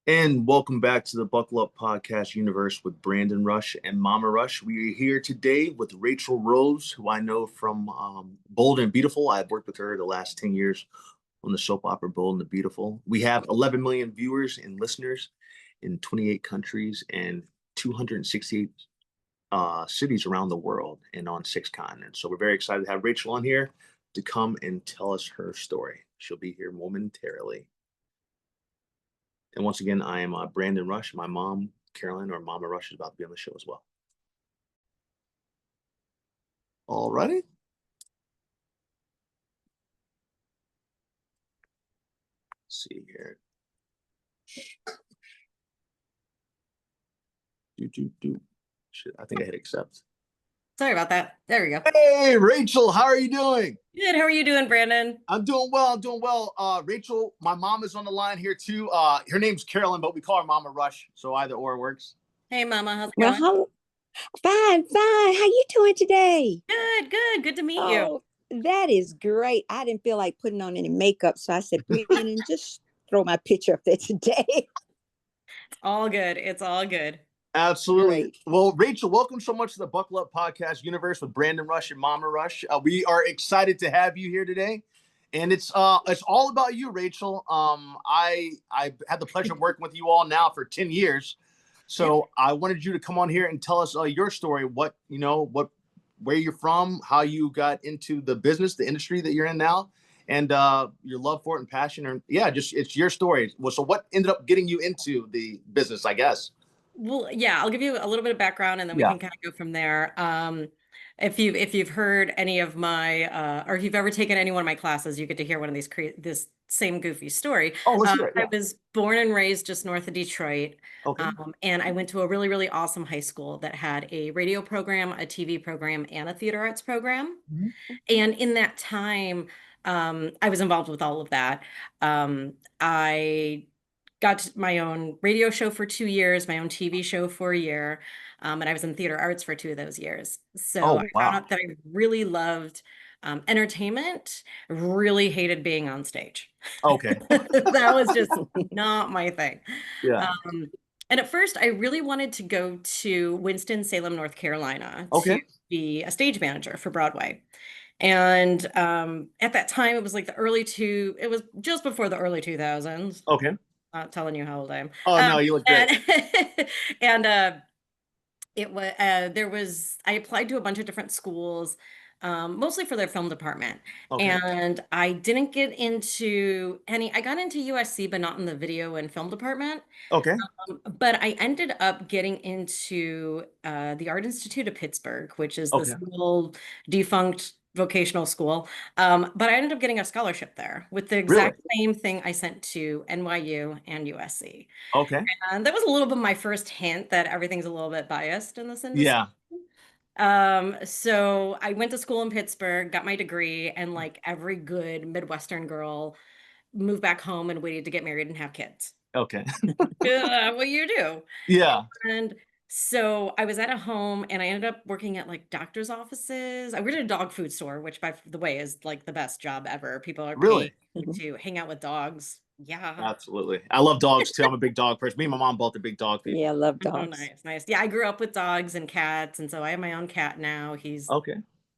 And welcome back to the Buckle Up Podcast universe with Brandon Rush and Mama Rush. We are here today with Rachel Rose, who I know from Bold and Beautiful. I've worked with her the last 10 years on the soap opera Bold and the Beautiful. We have 11 million viewers and listeners in 28 countries and 268 cities around the world and on 6 continents. So we're very excited to have Rachel on here to come and tell us her story. She'll be here momentarily. And once again, I am Brandon Rush. My mom, Carolyn, or Mama Rush, is about to be on the show as well. All righty. Let's see here. Shit, I think I hit accept. Sorry about that. There we go. Hey, Rachel, how are you doing? Good. How are you doing, Brandon? I'm doing well. Rachel, my mom is on the line here too. Her name's Carolyn, but we call her Mama Rush, so either or works. Hey, Mama. How's it Well, going? fine. How you doing today? Good to meet you. That is great. I didn't feel like putting on any makeup, so I said, Brandon, just throw my picture up there today. It's all good. It's all good. Absolutely. Great. Well, Rachel, welcome so much to the Buckle Up Podcast universe with Brandon Rush and Mama Rush. We are excited to have you here today, and it's all about you, Rachel. I had the pleasure of working with you all now for 10 years, so I wanted you to come on here and tell us your story. Where you're from, how you got into the business, the industry that you're in now, and your love for it and passion. And it's your story. Well, so what ended up getting you into the business, I guess? Well, yeah, I'll give you a little bit of background and then we Yeah. can kind of go from there. If you've heard any of my or if you've ever taken any one of my classes, you get to hear one of this same goofy story. Oh, let's hear it. Yeah. I was born and raised just north of Detroit. Okay. And I went to a really, really awesome high school that had a radio program, a TV program, and a theater arts program. Mm-hmm. And in that time, I was involved with all of that. I got my own radio show for 2 years, my own TV show for a year, and I was in theater arts for 2 of those years. So I found out that I really loved entertainment, really hated being on stage. Okay. That was just not my thing. Yeah. And at first, I really wanted to go to Winston-Salem, North Carolina to be a stage manager for Broadway. And at that time, it was like it was just before the early 2000s. Okay. Not telling you how old I am. Oh, no, you look great. And I applied to a bunch of different schools, mostly for their film department. Okay. And I didn't get into I got into USC, but not in the video and film department. Okay. But I ended up getting into the Art Institute of Pittsburgh, which is this little defunct vocational school. But I ended up getting a scholarship there with the exact same thing I sent to NYU and USC. Okay. And that was a little bit my first hint that everything's a little bit biased in this industry. Yeah. So I went to school in Pittsburgh, got my degree, and like every good Midwestern girl, moved back home and waited to get married and have kids. Okay. What you do. Yeah. And so I was at a home and I ended up working at like doctor's offices. I worked at a dog food store, which by the way is like the best job ever. People are paying to hang out with dogs. Yeah. Absolutely. I love dogs too. I'm a big dog person. Me and my mom both are big dog people. Yeah, I love dogs. Oh, nice. Yeah, I grew up with dogs and cats, and so I have my own cat now. He's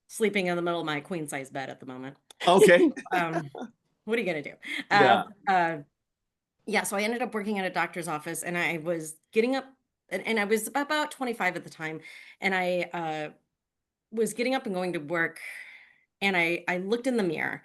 sleeping in the middle of my queen size bed at the moment. Okay. What are you gonna do? Yeah, so I ended up working at a doctor's office, and I was getting up, and I was about 25 at the time, and I was getting up and going to work, and I looked in the mirror.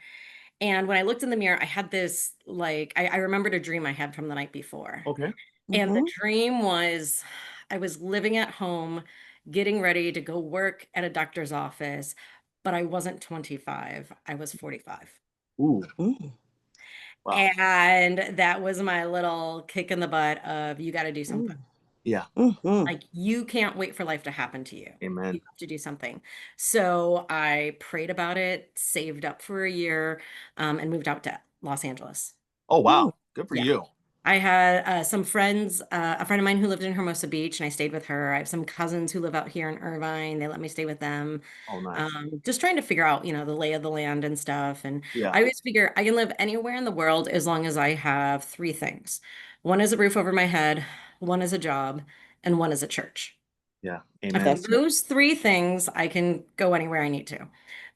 And when I looked in the mirror, I had this, like, I remembered a dream I had from the night before. Okay. And the dream was I was living at home, getting ready to go work at a doctor's office, but I wasn't 25. I was 45. Ooh. Wow. And that was my little kick in the butt of you got to do something. Yeah. Like you can't wait for life to happen to you. Amen. You have to do something. So I prayed about it, saved up for a year, and moved out to Los Angeles. Oh, wow. Good for you. I had some friends, a friend of mine who lived in Hermosa Beach, and I stayed with her. I have some cousins who live out here in Irvine. They let me stay with them. Oh, nice. Just trying to figure out, the lay of the land and stuff. And Yeah. I always figure I can live anywhere in the world as long as I have three things. One is a roof over my head, one is a job, and one is a church. Yeah. If Amen. That's those three things, I can go anywhere I need to.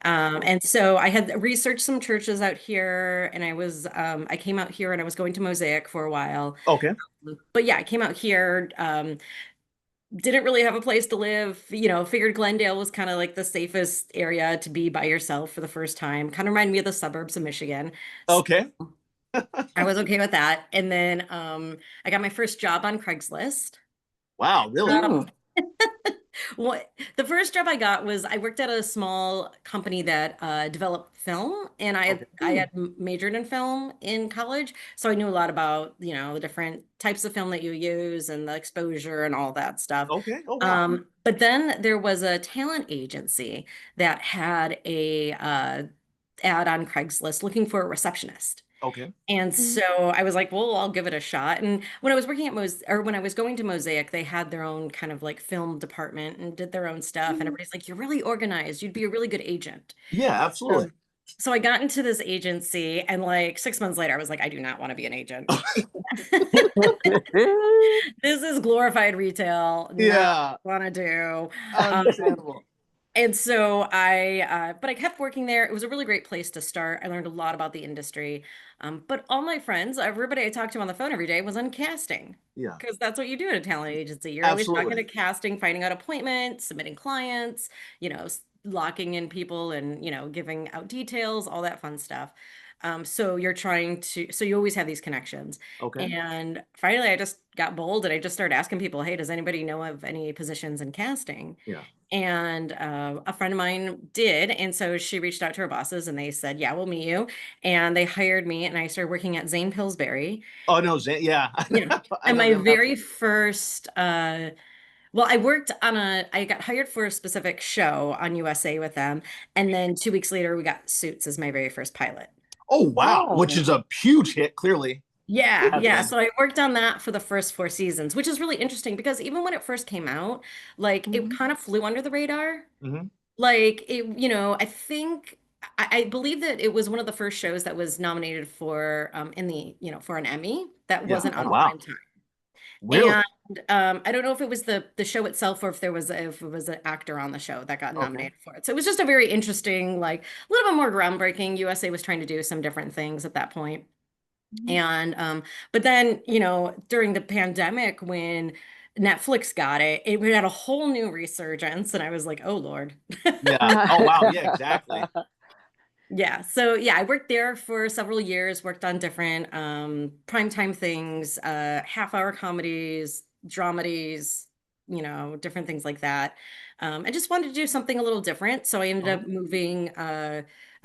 And so I had researched some churches out here, and I came out here and I was going to Mosaic for a while. Okay. But yeah, I came out here, didn't really have a place to live, figured Glendale was kind of like the safest area to be by yourself for the first time. Kind of reminded me of the suburbs of Michigan. So Okay. I was okay with that. And then I got my first job on Craigslist. Wow, really? Mm. What the first job I got was I worked at a small company that developed film, and I had majored in film in college, so I knew a lot about the different types of film that you use and the exposure and all that stuff. Okay. Oh, wow. But then there was a talent agency that had a ad on Craigslist looking for a receptionist. Okay. And so I was like, well, I'll give it a shot. And when I was working at when I was going to Mosaic, they had their own kind of like film department and did their own stuff. And everybody's like, you're really organized. You'd be a really good agent. Yeah, absolutely. So I got into this agency, and like 6 months later, I was like, I do not want to be an agent. This is glorified retail. Yeah. Want to do. Understandable. And so but I kept working there. It was a really great place to start. I learned a lot about the industry. But all my friends, everybody I talked to on the phone every day was on casting. Yeah. Because that's what you do at a talent agency. You're always talking to Absolutely. casting, finding out appointments, submitting clients, locking in people and, giving out details, all that fun stuff. So you always have these connections. Okay. And finally, I just got bold and I just started asking people, hey, does anybody know of any positions in casting? Yeah. And a friend of mine did. And so she reached out to her bosses and they said, yeah, we'll meet you. And they hired me and I started working at Zane Pillsbury. Oh, no, Zane. Yeah. Yeah. I And know my them. very first, well, I got hired for a specific show on USA with them. And then 2 weeks later, we got Suits as my very first pilot. Oh, wow. Oh. Which is a huge hit, clearly. Yeah, Has yeah. been. So I worked on that for the first 4 seasons, which is really interesting because even when it first came out, like it kind of flew under the radar. Mhm. Like I think I believe that it was one of the first shows that was nominated for in the, for an Emmy that Yeah. wasn't Oh, on wow. prime time. Really? And I don't know if it was the show itself or if it was an actor on the show that got Okay. nominated for it. So it was just a very interesting, like a little bit more groundbreaking. USA was trying to do some different things at that point. And but then, during the pandemic when Netflix got it, it had a whole new resurgence, and I was like, oh Lord. Yeah. Oh, wow. Yeah, exactly. Yeah. So yeah, I worked there for several years, worked on different primetime things, half-hour comedies, dramedies, different things like that. I just wanted to do something a little different. So I ended up moving.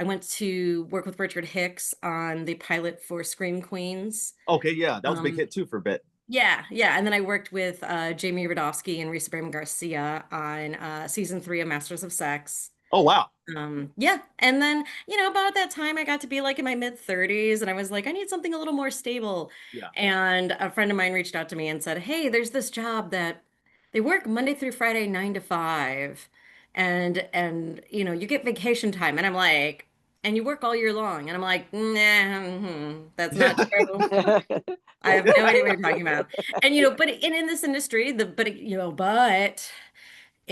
I went to work with Richard Hicks on the pilot for Scream Queens. Okay. Yeah. That was a big Um, hit too for a bit. yeah, yeah. And then I worked with Jamie Radofsky and Risa Bram Garcia on season 3 of Masters of Sex. Oh, wow. Yeah. And then, about that time I got to be like in my mid-30s and I was like, I need something a little more stable. Yeah. And a friend of mine reached out to me and said, hey, there's this job that they work Monday through Friday, 9 to 5. And you get vacation time. And I'm like, and you work all year long. And I'm like, nah, that's not true. I have no idea what you're talking about. And but in this industry, but it's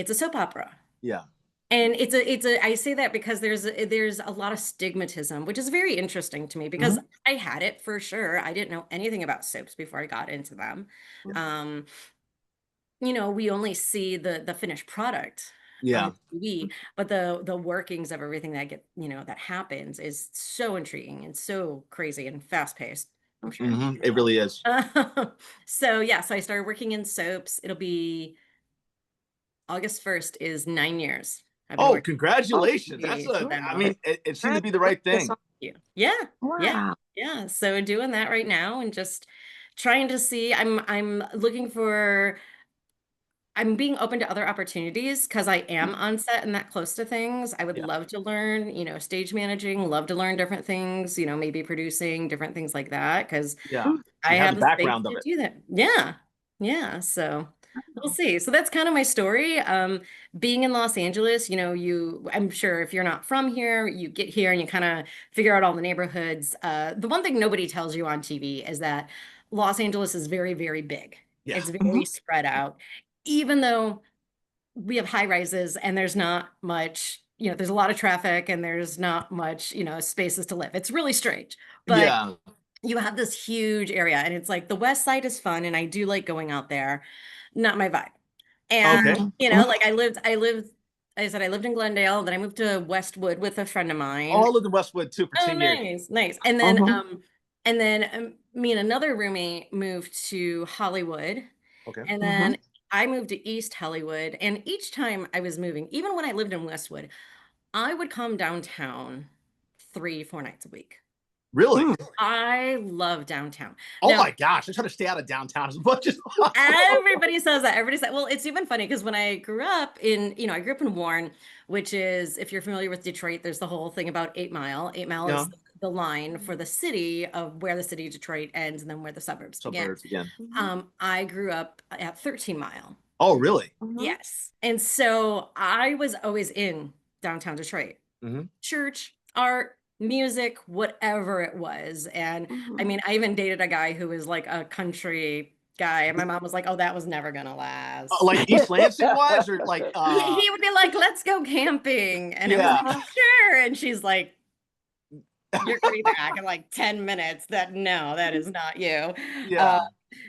a soap opera. Yeah. And it's a I say that because there's a lot of stigmatism, which is very interesting to me because I had it for sure. I didn't know anything about soaps before I got into them. Yeah. We only see the finished product Yeah. on TV, but the workings of everything that happens is so intriguing and so crazy and fast paced. I'm sure. It really is. So yeah, so I started working in soaps. It'll be August 1st is 9 years. I've been Oh, working. congratulations. Oh, That's yeah. I mean, it seemed to be the right thing. Yeah, yeah, Wow. yeah. So doing that right now and just trying to see. I'm looking for. I'm being open to other opportunities because I am on set and that close to things. I would Yeah. love to learn, stage managing, love to learn different things, maybe producing different things like that because Yeah. I You have have the the space background of to it. do that. Yeah. Yeah. So we'll see. So that's kind of my story. Being in Los Angeles, I'm sure if you're not from here, you get here and you kind of figure out all the neighborhoods. The one thing nobody tells you on TV is that Los Angeles is very, very big. Yeah. It's very spread out. Even though we have high rises and there's not much, there's a lot of traffic and there's not much, spaces to live. It's really strange. But Yeah. you have this huge area and it's like the West Side is fun and I do like going out there. Not my vibe. And, Okay. like I said, I lived in Glendale, then I moved to Westwood with a friend of mine. All of the Westwood too for Oh, 10 years. nice, nice. And then me and another roommate moved to Hollywood. Okay. And then I moved to East Hollywood. And each time I was moving, even when I lived in Westwood, I would come downtown 3, 4 nights a week. Really? I love downtown. Oh Now, my gosh. I try to stay out of downtown as much as possible. everybody says that. Everybody says, well, it's even funny because when I grew up I grew up in Warren, which is, if you're familiar with Detroit, there's the whole thing about 8 Mile. 8 Mile Yeah. is the line for the city of where the city of Detroit ends and then where the suburbs begin. I grew up at 13 Mile. Oh, really? Yes. And so I was always in downtown Detroit. Church, art, music, whatever it was. And I mean, I even dated a guy who was like a country guy, and my mom was like, "Oh, that was never gonna last." Like East Lansing wise, or like he would be like, "Let's go camping," and I was like, "Sure," and she's like, "You're gonna be back in like 10 minutes." That is not you. Yeah.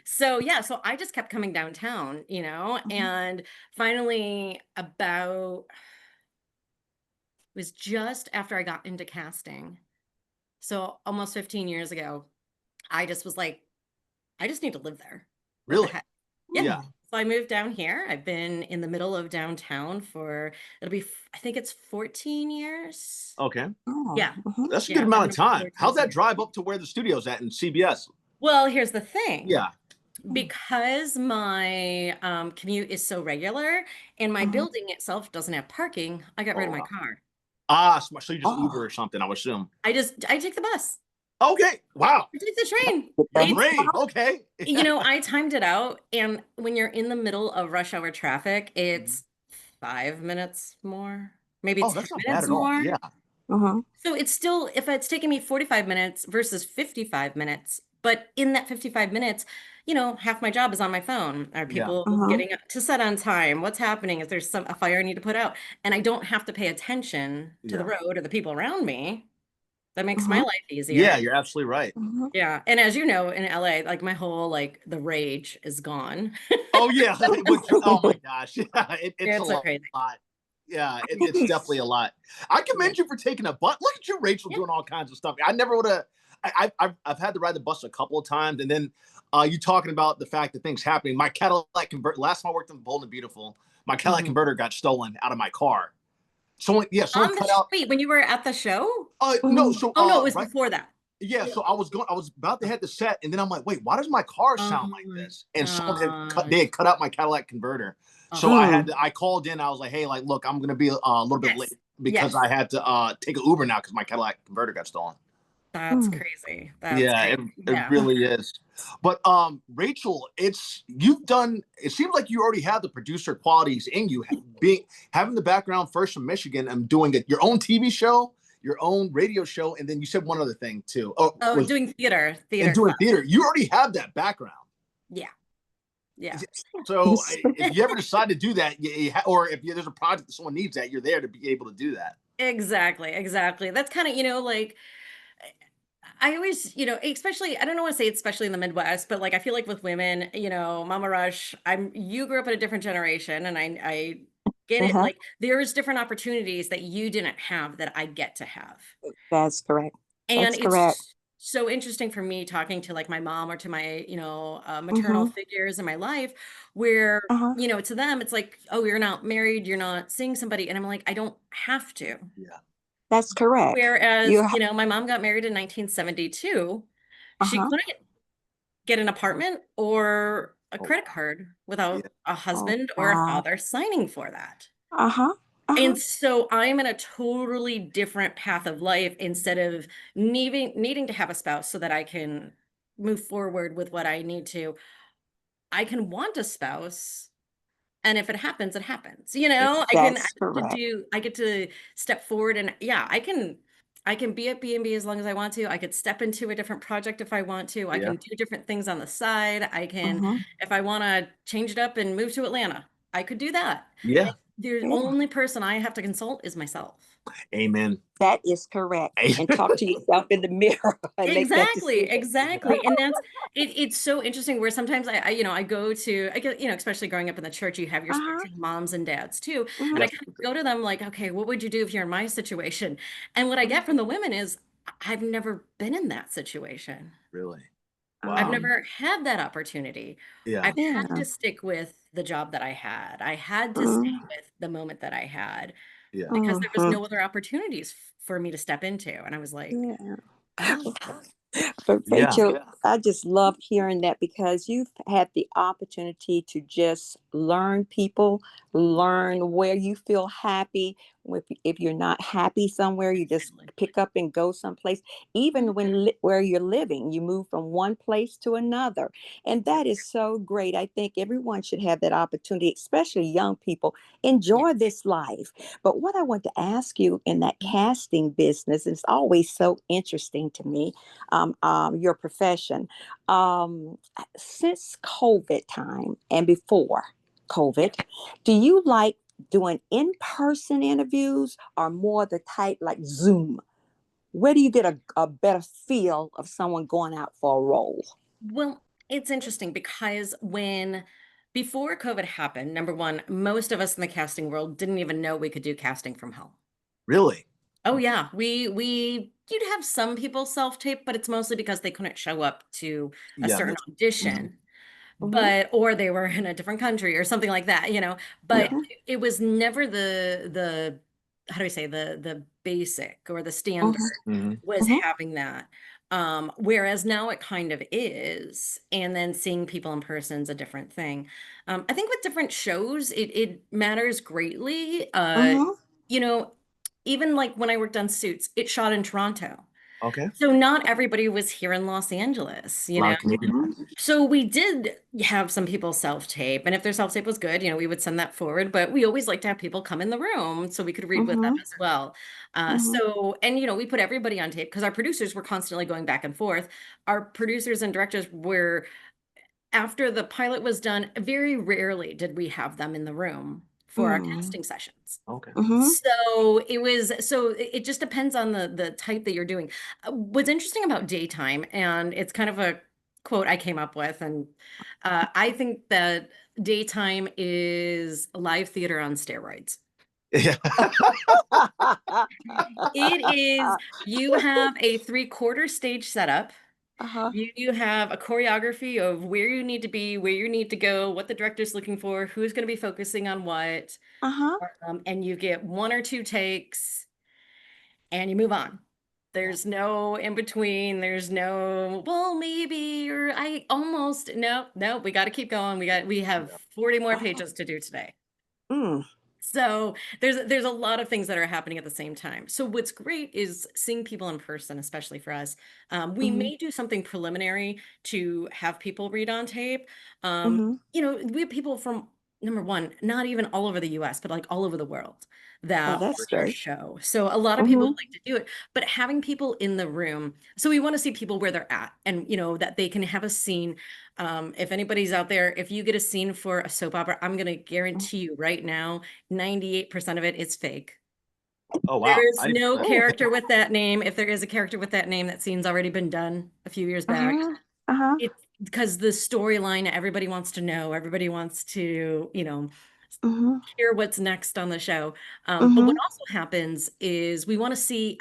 So I just kept coming downtown, and finally it was just after I got into casting. So almost 15 years ago, I just was like, I just need to live there. Really? Yeah. So I moved down here. I've been in the middle of downtown I think it's 14 years. Okay. Yeah. That's a good amount of time. How's that drive up to where the studio's at in CBS? Well, here's the thing. Yeah. Because my commute is so regular and my building itself doesn't have parking, I got rid of my car. So you just Uber or something, I would assume. I take the bus. Okay. Wow. I take the train. You're brave. Okay. I timed it out. And when you're in the middle of rush hour traffic, it's 5 minutes more, maybe 10 that's not minutes bad at all. more. Yeah. So it's still, if it's taking me 45 minutes versus 55 minutes, but in that 55 minutes, half my job is on my phone. Are people getting to set on time? What's happening? Is there a fire I need to put out? And I don't have to pay attention to the road or the people around me. That makes my life easier. Yeah, you're absolutely right. Yeah. And as you know, in LA, like my whole, the rage is gone. Oh yeah. Oh my gosh. Yeah, it's a so crazy. lot. Yeah, it's definitely a lot. I commend you for taking a bus. Look at you, Rachel, doing all kinds of stuff. I never would have. I've had to ride the bus a couple of times, and then you talking about the fact that things happening. My Cadillac converter. Last time I worked in Bold and Beautiful, my Cadillac converter got stolen out of my car. Someone cut out. Wait, when you were at the show? No. So no, it was before that. Yeah, so I was about to head to set, and then I'm like, wait, why does my car sound like this? And someone had cut out my Cadillac converter. So I called in. I was like, hey, look, I'm gonna be a little bit late because I had to take an Uber now because my Cadillac converter got stolen. That's crazy. It really is. But Rachel, it seems like you already have the producer qualities in you, having the background first from Michigan and doing your own TV show, your own radio show, and then you said one other thing too. Doing theater. And doing theater. You already have that background. Yeah. So if you ever decide to do that, or if there's a project that someone needs that, you're there to be able to do that. Exactly. That's kind of, I always, especially, I don't want to say especially in the Midwest, but I feel like with women, Mama Rush, you grew up in a different generation and I get it. There's different opportunities that you didn't have that I get to have. That's correct. And it's so interesting for me talking to my mom or to my, maternal figures in my life where, to them, it's like, oh, you're not married, you're not seeing somebody. And I'm like, I don't have to. Yeah. That's correct. Whereas, my mom got married in 1972. She couldn't get an apartment or a Oh, credit wow. card Yeah. without a Oh, husband or a wow. father signing for that. Uh-huh. Uh-huh. And so I'm in a totally different path of life instead of needing to have a spouse so that I can move forward with what I need to. I can want a spouse, and if it happens, it happens. That's correct. I get to step forward, and yeah, I can be at B&B as long as I want to. I could step into a different project if I want to. I Yeah. can do different things on the side. Mm-hmm. If I want to change it up and move to Atlanta, I could do that. Yeah. The Yeah, only person I have to consult is myself. Amen. that is correct. And talk to yourself in the mirror and make that Exactly, decision. exactly. And it's so interesting where sometimes I go to, I get, especially growing up in the church, you have your Uh-huh. spiritual moms and dads too. And Mm-hmm. I Yep. kind of go to them like, okay, what would you do if you're in my situation? And what I Mm-hmm. get from the women is, I've never been in that situation. Really. I've Wow. Um, never had that opportunity. Yeah. I've had yeah. to stick with the job that I had. I had to stay Mm-hmm. with the moment that I had Yeah. because there was Mm-hmm. no other opportunities for me to step into. And I was like, Yeah. oh, But Yeah. Rachel, I just love hearing that because you've had the opportunity to just learn people, learn where you feel happy. If you're not happy somewhere, you just exactly. pick up and go someplace. Even where you're living, you move from one place to another. And that is so great. I think everyone should have that opportunity, especially young people. Yeah. Enjoy this life. But what I want to ask you in that casting business is always so interesting to me, your profession. Since COVID time and before Yeah. COVID, do you like doing in-person interviews or more the type like Zoom? Where do you get a better feel of someone going out for a role? Well, it's interesting because before COVID happened, number one, most of us in the casting world didn't even know we could do casting from home. Really. Oh yeah, you'd have some people self-tape, but it's mostly because they couldn't show up to a Yeah. certain That's. Mhm. audition, Mm-hmm. or they were in a different country or something like that. Yeah. But Mm-hmm. it was never the how do I say the basic or the standard Hmm. was Mm-hmm. having that. Whereas now it kind of is, and then seeing people in person is a different thing. I think with different shows, it matters greatly. Mm-hmm. You know, even like when I worked on Suits, it shot in Toronto. Okay. So not everybody was here in Los Angeles, A lot of Canadian. Mm-hmm. so we did have some people self-tape, and if their self-tape was good, we would send that forward. But we always like to have people come in the room so we could read with them Mm-hmm. as well. Mm-hmm. And we put everybody on tape because our producers were constantly going back and forth. Our producers and directors were, after the pilot was done, very rarely did we have them in the room for our Mm-hmm. casting sessions. Okay. Mm-hmm. So it just depends on the type that you're doing. What's interesting about daytime, and it's kind of a quote I came up with, and I think that daytime is live theater on steroids. Yeah. It is, you have a three-quarter stage setup. Uh-huh. You have a choreography of where you need to be, where you need to go, what the director's looking for, who's going to be focusing on what. Uh-huh. And you get one or two takes and you move on. There's no in between. There's no, well, maybe, or I almost, no, we got to keep going. We have 40 more Uh-huh. pages to do today. Mm. So there's a lot of things that are happening at the same time. So what's great is seeing people in person, especially for us. We Mm-hmm. may do something preliminary to have people read on tape. Mm-hmm. We have people from, number one, not even all over the US, but like all over the world Oh, that that's watch our great. show. So a lot of people Mm-hmm. would like to do it, but having people in the room. So we want to see people where they're at, and that they can have a scene. If anybody's out there, if you get a scene for a soap opera, I'm going to guarantee you right now, 98% of it is fake. Oh There wow. is I didn't no know character with that name. If there is a character with that name, that scene's already been done a few years back. Uh-huh. Uh-huh. It's because the storyline, everybody wants to know, everybody wants to, Mm-hmm. hear what's next on the show. But what Mm-hmm. also happens is we want to see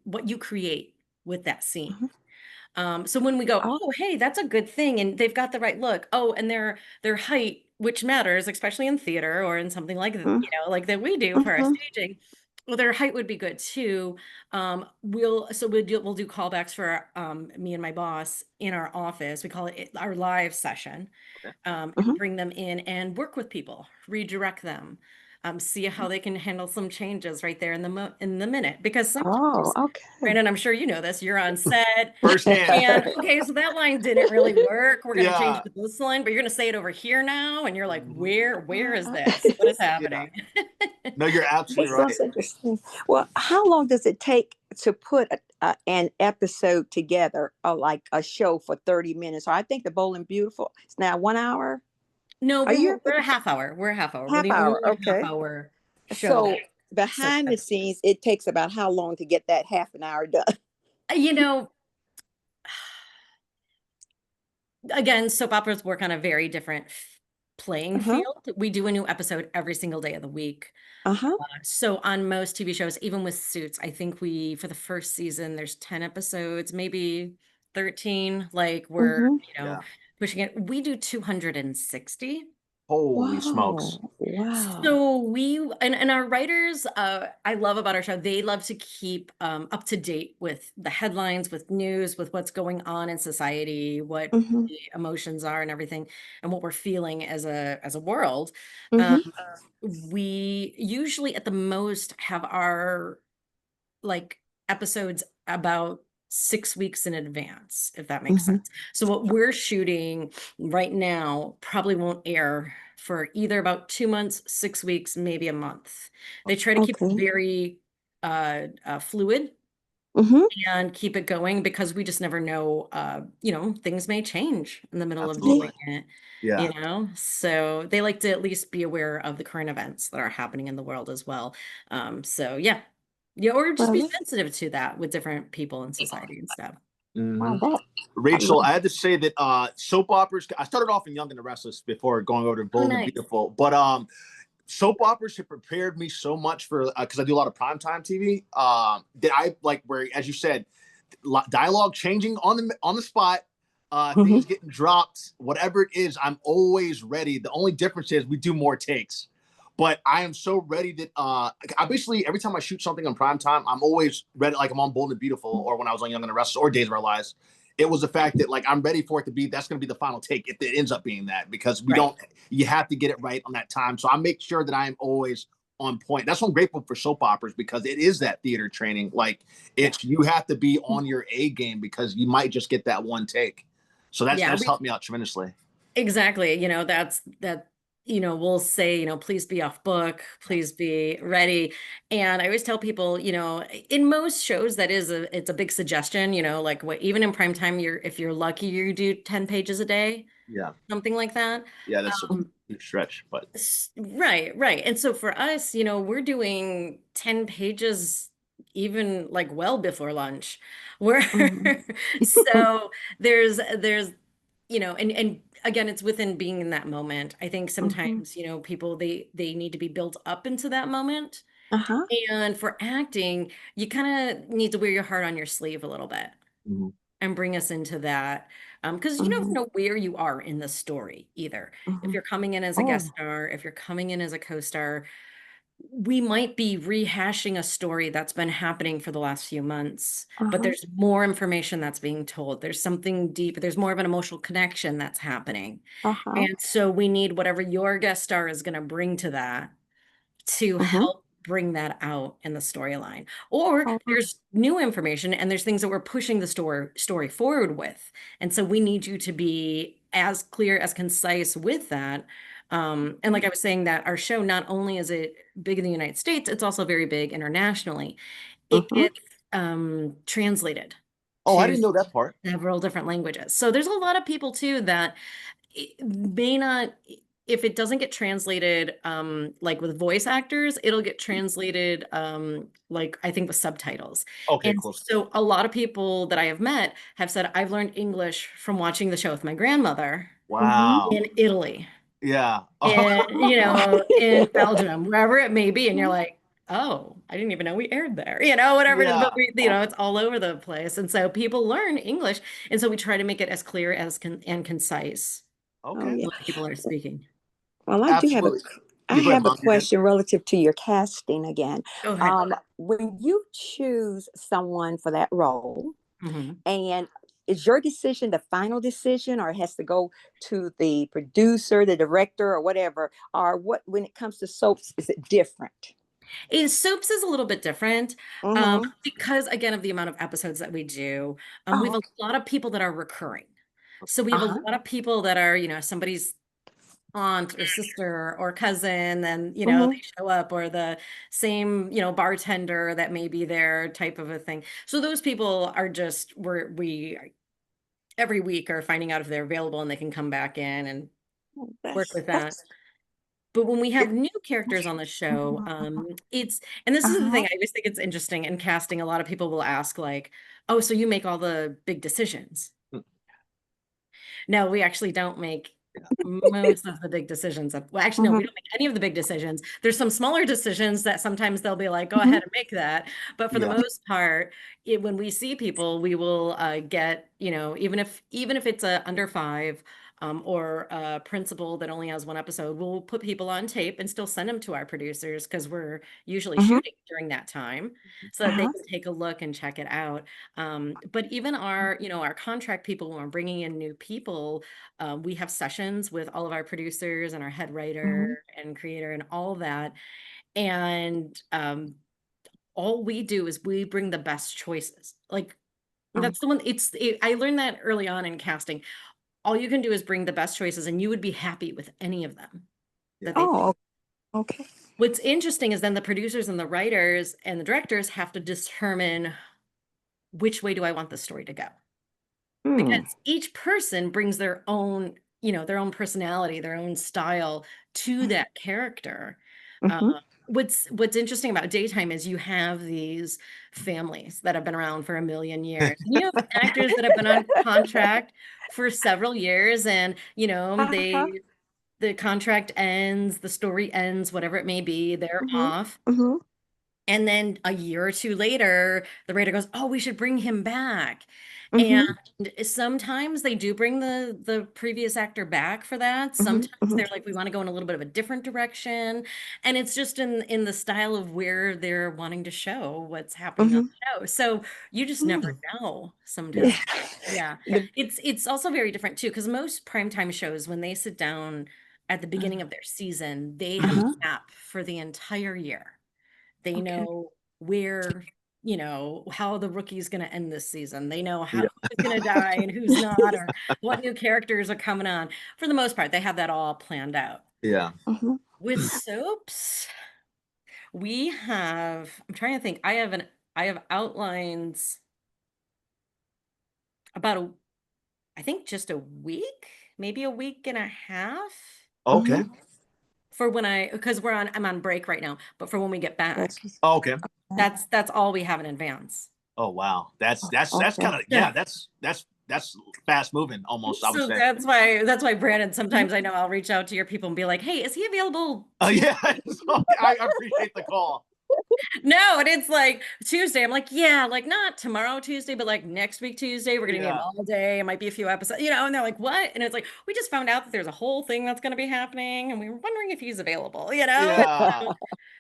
what you create with that scene. Mm-hmm. So when we go, Oh. oh, hey, that's a good thing, and they've got the right look. Oh, and their height, which matters, especially in theater or in something like Mm-hmm. like that we do for our Mm-hmm. staging. Well, their height would be good too. We'll do callbacks for me and my boss in our office. We call it our live session. Okay. And Mhm. bring them in and work with people, redirect them, see how they can handle some changes right there in the minute. Because Oh, sometimes, okay. Brandon, I'm sure you know this, you're on set Firsthand. and okay, so that line didn't really work. We're gonna change Yeah. it to this line, but you're gonna say it over here now, and you're like, Mhm. where is this? What is Yeah. happening? No, you're absolutely That's right. so interesting. Well, how long does it take to put an episode together, like a show for 30 minutes? Or I think the Bold and Beautiful is now 1 hour. No, Are you we're a half hour. We're a half hour. We're half the hour? only half Okay. hour show that So so behind the scenes, it takes about how long to get that half an hour done? you know, again, soap operas work on a very different playing Uh-huh. field. We do a new episode every single day of the week. Uh-huh. So on most TV shows, even with Suits, I think for the first season, there's 10 episodes, maybe 13. Like we're, Mm-hmm. Yeah. pushing it. We do 260. Holy smokes. Wow. Wow. So and our writers, I love about our show, they love to keep up to date with the headlines, with news, with what's going on in society, what Mm-hmm. the emotions are and everything, and what we're feeling as a world. Um, Mm-hmm. we usually at the most have our like episodes about 6 weeks in advance, if that makes Mm-hmm. sense. So what we're shooting right now probably won't air for either about 2 months, 6 weeks, maybe a month. They try to keep it Okay. very fluid Mm-hmm. and keep it going because we just never know, things may change in the middle of Yeah. doing Absolutely. it, Yeah. so they like to at least be aware of the current events that are happening in the world as well. So yeah. Yeah, or just be Well, sensitive to that with different people in society and stuff. wow, Mhm. that I Rachel, love. I had to say that soap operas. I started off in Young and the Restless before going over to Oh, Bold and nice. Beautiful, but soap operas have prepared me so much for because I do a lot of primetime TV. That I like where, as you said, dialogue changing on the spot, Mm-hmm. things getting dropped, whatever it is. I'm always ready. The only difference is we do more takes. But I am so ready that I basically every time I shoot something on prime time, I'm always ready. Like I'm on Bold and Beautiful, or when I was on Young and the Restless, or Days of Our Lives. It was the fact that like I'm ready for it to be that's going to be the final take if it ends up being that because we Right. don't you have to get it right on that time. So I make sure that I am always on point. That's why I'm grateful for soap operas because it is that theater training. Like Yeah. it's you have to be on your A game because you might just get that one take. So Yeah, that's helped me out tremendously. exactly. We'll say, please be off book, please be ready. And I always tell people, in most shows it's a big suggestion, like what even in prime time, if you're lucky, you do 10 pages a day, Yeah, something like that. yeah, that's a Um, huge stretch, but right, right. And so for us, we're doing 10 pages even like well before lunch. We're Mm-hmm. so there's and again it's within being in that moment. I think Mm-hmm. sometimes, people they need to be built up into that moment. Uh-huh. And for acting, you kind of need to wear your heart on your sleeve a little bit mhm. and bring us into that. Because you don't Mm-hmm. know where you are in the story either. If Mm-hmm. you're coming in as a guest Oh. star, if you're coming in as a co-star, we might be rehashing a story that's been happening for the last few months, but Uh-huh. there's more information that's being told. There's something deep, there's more of an emotional connection that's happening. Uh-huh. And so we need whatever your guest star is going to bring to that to Mm-hmm. help bring that out in the storyline. Or Oh. there's new information and there's things that we're pushing the story forward with. And so we need you to be as clear, as concise with that. And like I was saying, that our show, not only is it big in the United States, it's also very big internationally. It Mm-hmm. gets translated Oh, I to didn't know that part. several different languages. So there's a lot of people too that it may not, if it doesn't get translated like with voice actors, it'll get translated like I think with subtitles. Okay, And cool. so a lot of people that I have met have said I've learned English from watching the show with my grandmother Mm-hmm. Wow. in Italy, Yeah. and in Belgium, wherever it may be, and you're Mhm. like, oh, I didn't even know we aired there, whatever it is, but Yeah. it's all over the place. And so people learn English, and so we try to make it as clear as and concise Oh Okay. yeah. when people are speaking. Well, I do have a Absolutely. I Yeah, go ahead, have a Mom. You're good. question relative to your casting again. Go ahead. When you choose someone for that role, Mhm. and is your decision the final decision, or it has to go to the producer, the director, or whatever? Or what, when it comes to soaps, is it different? Soaps is a little bit different Mm-hmm. because, again, of the amount of episodes that we do. We Oh, have okay. a lot of people that are recurring. So we have a Uh-huh. lot of people that are, somebody's aunt or sister or cousin, and, Mm-hmm. they show up, or the same, bartender that may be there type of a thing. So those people are just, we every week are finding out if they're available and they can come back in and work with that. That's But when we have it. new characters on the show, and this is the thing, Uh-huh. I always think it's interesting in casting. A lot of people will ask, like, oh, so you make all the big decisions? Mm, No, we actually don't make most of the big decisions. Well, actually, no, we Mm-hmm. don't make any of the big decisions. There's some smaller decisions that sometimes they'll be like, go Mm-hmm. ahead and make that. But for the yeah. most part, when we see people, we will get, even if it's a under five, or a principal that only has one episode, we'll put people on tape and still send them to our producers, because we're usually Mm-hmm. shooting during that time, so that they Uh-huh. can take a look and check it out. But even our contract people, when we're bringing in new people, we have sessions with all of our producers and our head Mm-hmm. writer and creator and all that. And all we do is we bring the best choices. Like, Oh. that's the one. I learned that early on in casting. All you can do is bring the best choices, and you would be happy with any of them Yeah. that they pick. Oh, okay. What's interesting is then the producers and the writers and the directors have to determine, which way do I want the story to go? Hmm. Because each person brings their own personality, their own style to that character. Uh, Mm-hmm. what's interesting about daytime is you have these families that have been around for a million years. And you have actors that have been on contract for several years, and Uh-huh. the contract ends, the story ends, whatever it may be, they're Mm-hmm. off. Mm-hmm. And then a year or two later, the writer goes, "Oh, we should bring him back." And Mm-hmm. sometimes they do bring the previous actor back for that. Mm-hmm. Sometimes Mm-hmm. they're like, "We want to go in a little bit of a different direction." And it's just in the style of where they're wanting to show what's happening on Mm-hmm. the show. So you just never Hmm. know sometimes. Yeah. Yeah. The, It's also very different too, because most primetime shows, when they sit down at the beginning of their season, they have a uh-huh. map for the entire year. They Okay. know where, how the rookie's going to end this season. They know Yeah. who's going to die and who's not, or what new characters are coming on. For the most part, they have that all planned out. Yeah. Mm-hmm. With soaps, I'm trying to think. I have outlines about I think just a week, maybe a week and a half, Okay. Mm-hmm. for because I'm on break right now, but for when we get That's back, Okay. that's all we have in advance. Oh wow. That's okay. kind of, yeah, that's fast moving almost, I would So say. that's why Brandon, Mm-hmm. sometimes I know I'll reach out to your people and be like, "Hey, is he available Yeah. Tuesday?" So I appreciate the call. No, and it's like Tuesday. I'm like, yeah, like not tomorrow Tuesday, but like next week Tuesday. We're gonna need him Yeah. all day. It might be a few episodes, and they're like, "What?" And it's like, we just found out that there's a whole thing that's gonna be happening, and we were wondering if he's available. Yeah. So,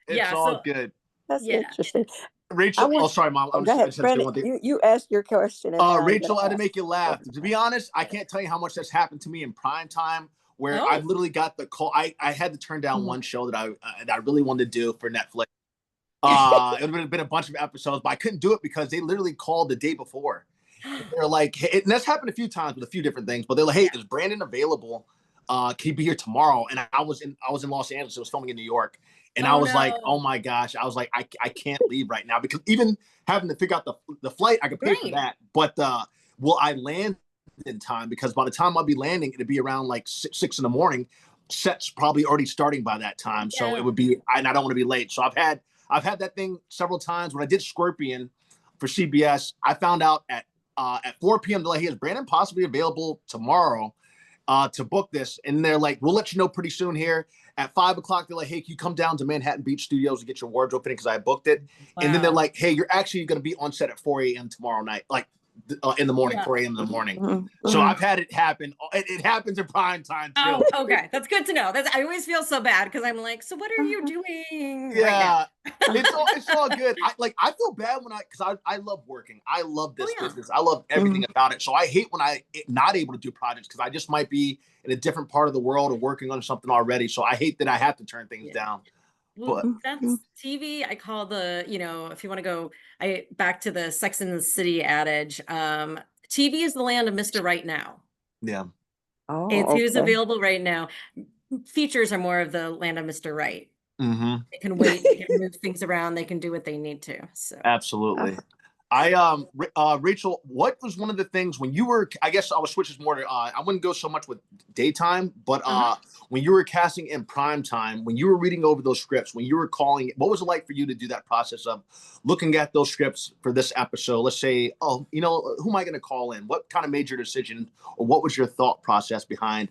It's yeah. all So good. That's yeah. interesting. I Rachel, oh want. sorry, Mom. Oh, go I ahead, just had to say Brandon. one thing. You asked your question, and now I'm Rachel, I gonna had to ask. make you laugh. To be honest, I can't tell you how much that's happened to me in prime time, where I Oh, literally got the call. I had to turn down Mhm. one show that I really wanted to do for Netflix. It would have been a bunch of episodes, but I couldn't do it because they literally called the day before. They're like, hey, and that's happened a few times with a few different things, but they're like, hey, yeah. is Brandon available? Can he be here tomorrow? And I was in Los Angeles. I was filming in New York, and I Oh was like, oh no. my gosh, I was like, I can't leave right now, because even having to figure out the flight, I could pay for Right. that, but will I land in time? Because by the time I'll be landing, it'd be around like six in the morning. Sets probably already starting by that time, so it Yeah. would be, and I don't want to be late. So I've had that thing several times. When I did Scorpion for CBS, I found out at 4 p.m. they're like, "Hey, is Brandon possibly available tomorrow to book this?" And they're like, "We'll let you know pretty soon here." At 5 o'clock, they're like, "Hey, can you come down to Manhattan Beach Studios to get your wardrobe fitting?" Because I booked it. And then they're Wow. like, "Hey, you're actually going to be on set at 4 a.m. tomorrow night." Like in the morning, Yeah. 4 a.m. in the morning. Mm-hmm. So I've had it happen. It happens in prime time too. Oh, okay. That's good to know. I always feel so bad because I'm like, so what are you doing right Yeah, now? it's all good. I feel bad when because I love working. I love this yeah. business. I love everything about it. So I hate when not able to do projects because I just might be in a different part of the world or working on something already. So I hate that I have to turn things down. Well, But that's TV. I call if you want to go back to the Sex and the City adage, TV is the land of Mr. Right Now. yeah. It's Oh, who's okay. available right now. Features are more of the land of Mr. Right. Mm-hmm. They can wait, they can move things around, they can do what they need to. So Absolutely. Rachel, what was one of the things when you were, I guess I was switching more to, I wouldn't go so much with daytime, but when you were casting in prime time, when you were reading over those scripts, when you were calling, what was it like for you to do that process of looking at those scripts for this episode? Let's say, who am I going to call in? What kind of made your decision, or what was your thought process behind?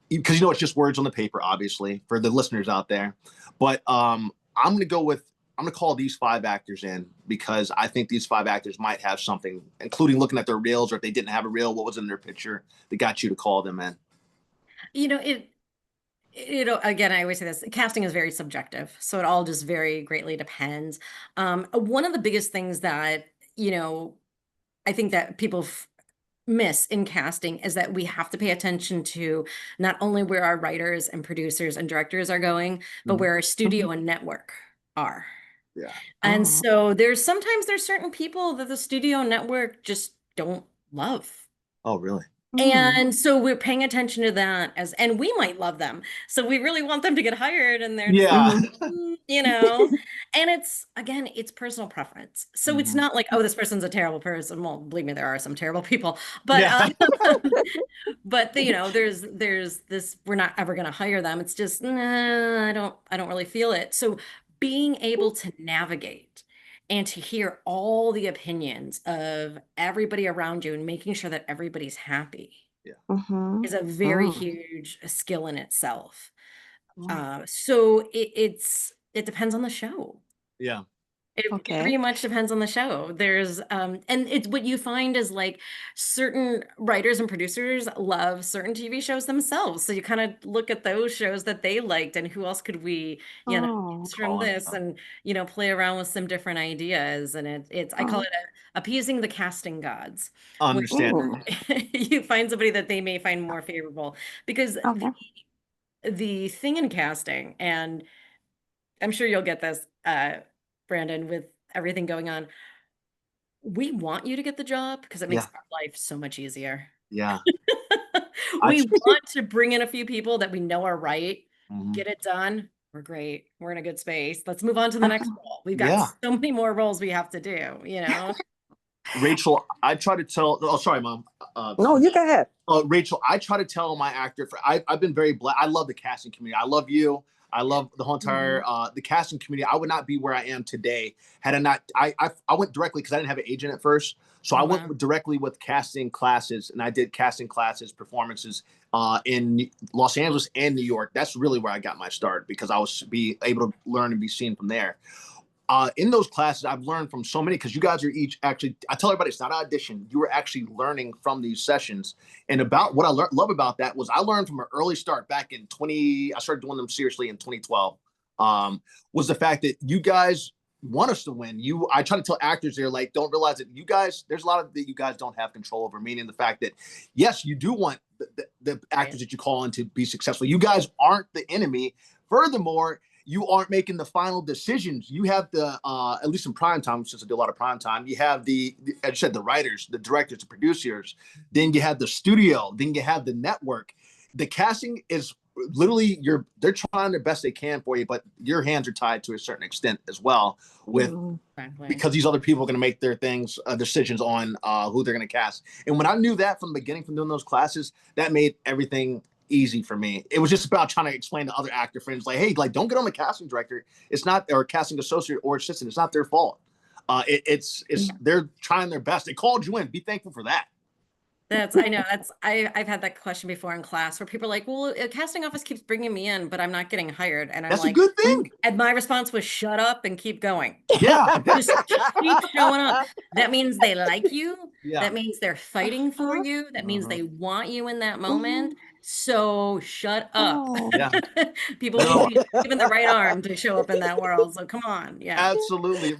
Because it's just words on the paper, obviously, for the listeners out there. But I'm going to call these 5 actors in because I think these 5 actors might have something, including looking at their reels, or if they didn't have a reel, what was in their picture that got you to call them in. Again, I always say this, casting is very subjective. So it all just very greatly depends. One of the biggest things that, I think that people miss in casting is that we have to pay attention to not only where our writers and producers and directors are going, but where our studio and network are. Yeah. And so there's certain people that the studio network just don't love. Oh, really? And so we're paying attention to that and we might love them. So we really want them to get hired and they're just and it's personal preference. So it's not like, oh, this person's a terrible person. Well, believe me, there are some terrible people, but, but there's this, we're not ever going to hire them. It's just, I don't really feel it. So being able to navigate and to hear all the opinions of everybody around you and making sure that everybody's happy is a very huge skill in itself. So it depends on the show. Yeah. It pretty much depends on the show. There's and it's what you find is like certain writers and producers love certain TV shows themselves. So you kind of look at those shows that they liked and who else could we, use from this and play around with some different ideas. And I call it appeasing the casting gods. Understandable. You find somebody that they may find more favorable because the thing in casting, and I'm sure you'll get this, Brandon, with everything going on. We want you to get the job because it makes our life so much easier. Yeah. We want to bring in a few people that we know are right, get it done. We're great. We're in a good space. Let's move on to the next role. We've got so many more roles we have to do, Rachel, I try to tell, sorry, Mom. No, you go ahead. Rachel, I try to tell my actor, I've been very blessed. I love the casting community. I love you. I love the whole entire the casting community. I would not be where I am today had I not. I went directly because I didn't have an agent at first, so I went directly with casting classes, and I did casting classes, performances in Los Angeles and New York. That's really where I got my start because I was able to learn and be seen from there. In those classes, I've learned from so many because you guys are each actually, I tell everybody it's not an audition. You were actually learning from these sessions. And about what I love about that was I learned from an early start back in I started doing them seriously in 2012, was the fact that you guys want us to win. I try to tell actors they're like, don't realize that you guys, there's a lot of that you guys don't have control over, meaning the fact that, yes, you do want the actors that you call in to be successful. You guys aren't the enemy. Furthermore, you aren't making the final decisions. You have the, at least in prime time, since I do a lot of prime time, you have as you said, the writers, the directors, the producers, then you have the studio, then you have the network. The casting is literally, they're trying their best they can for you, but your hands are tied to a certain extent as well because these other people are going to make their decisions on who they're going to cast. And when I knew that from the beginning, from doing those classes, that made everything easy for me. It was just about trying to explain to other actor friends, like, hey, like, don't get on the casting director. It's not, or casting associate or assistant. It's not their fault. They're trying their best. They called you in. Be thankful for that. I've had that question before in class where people are like, well, a casting office keeps bringing me in, but I'm not getting hired. And that's like, a good thing. And my response was, shut up and keep going. Yeah. Just keep showing up. That means they like you. Yeah. That means they're fighting for Uh-huh. you. That means they want you in that moment. Mhm. So shut up. Oh. Yeah. People need to No, be given the right arm to show up in that world. So come on. Yeah. absolutely.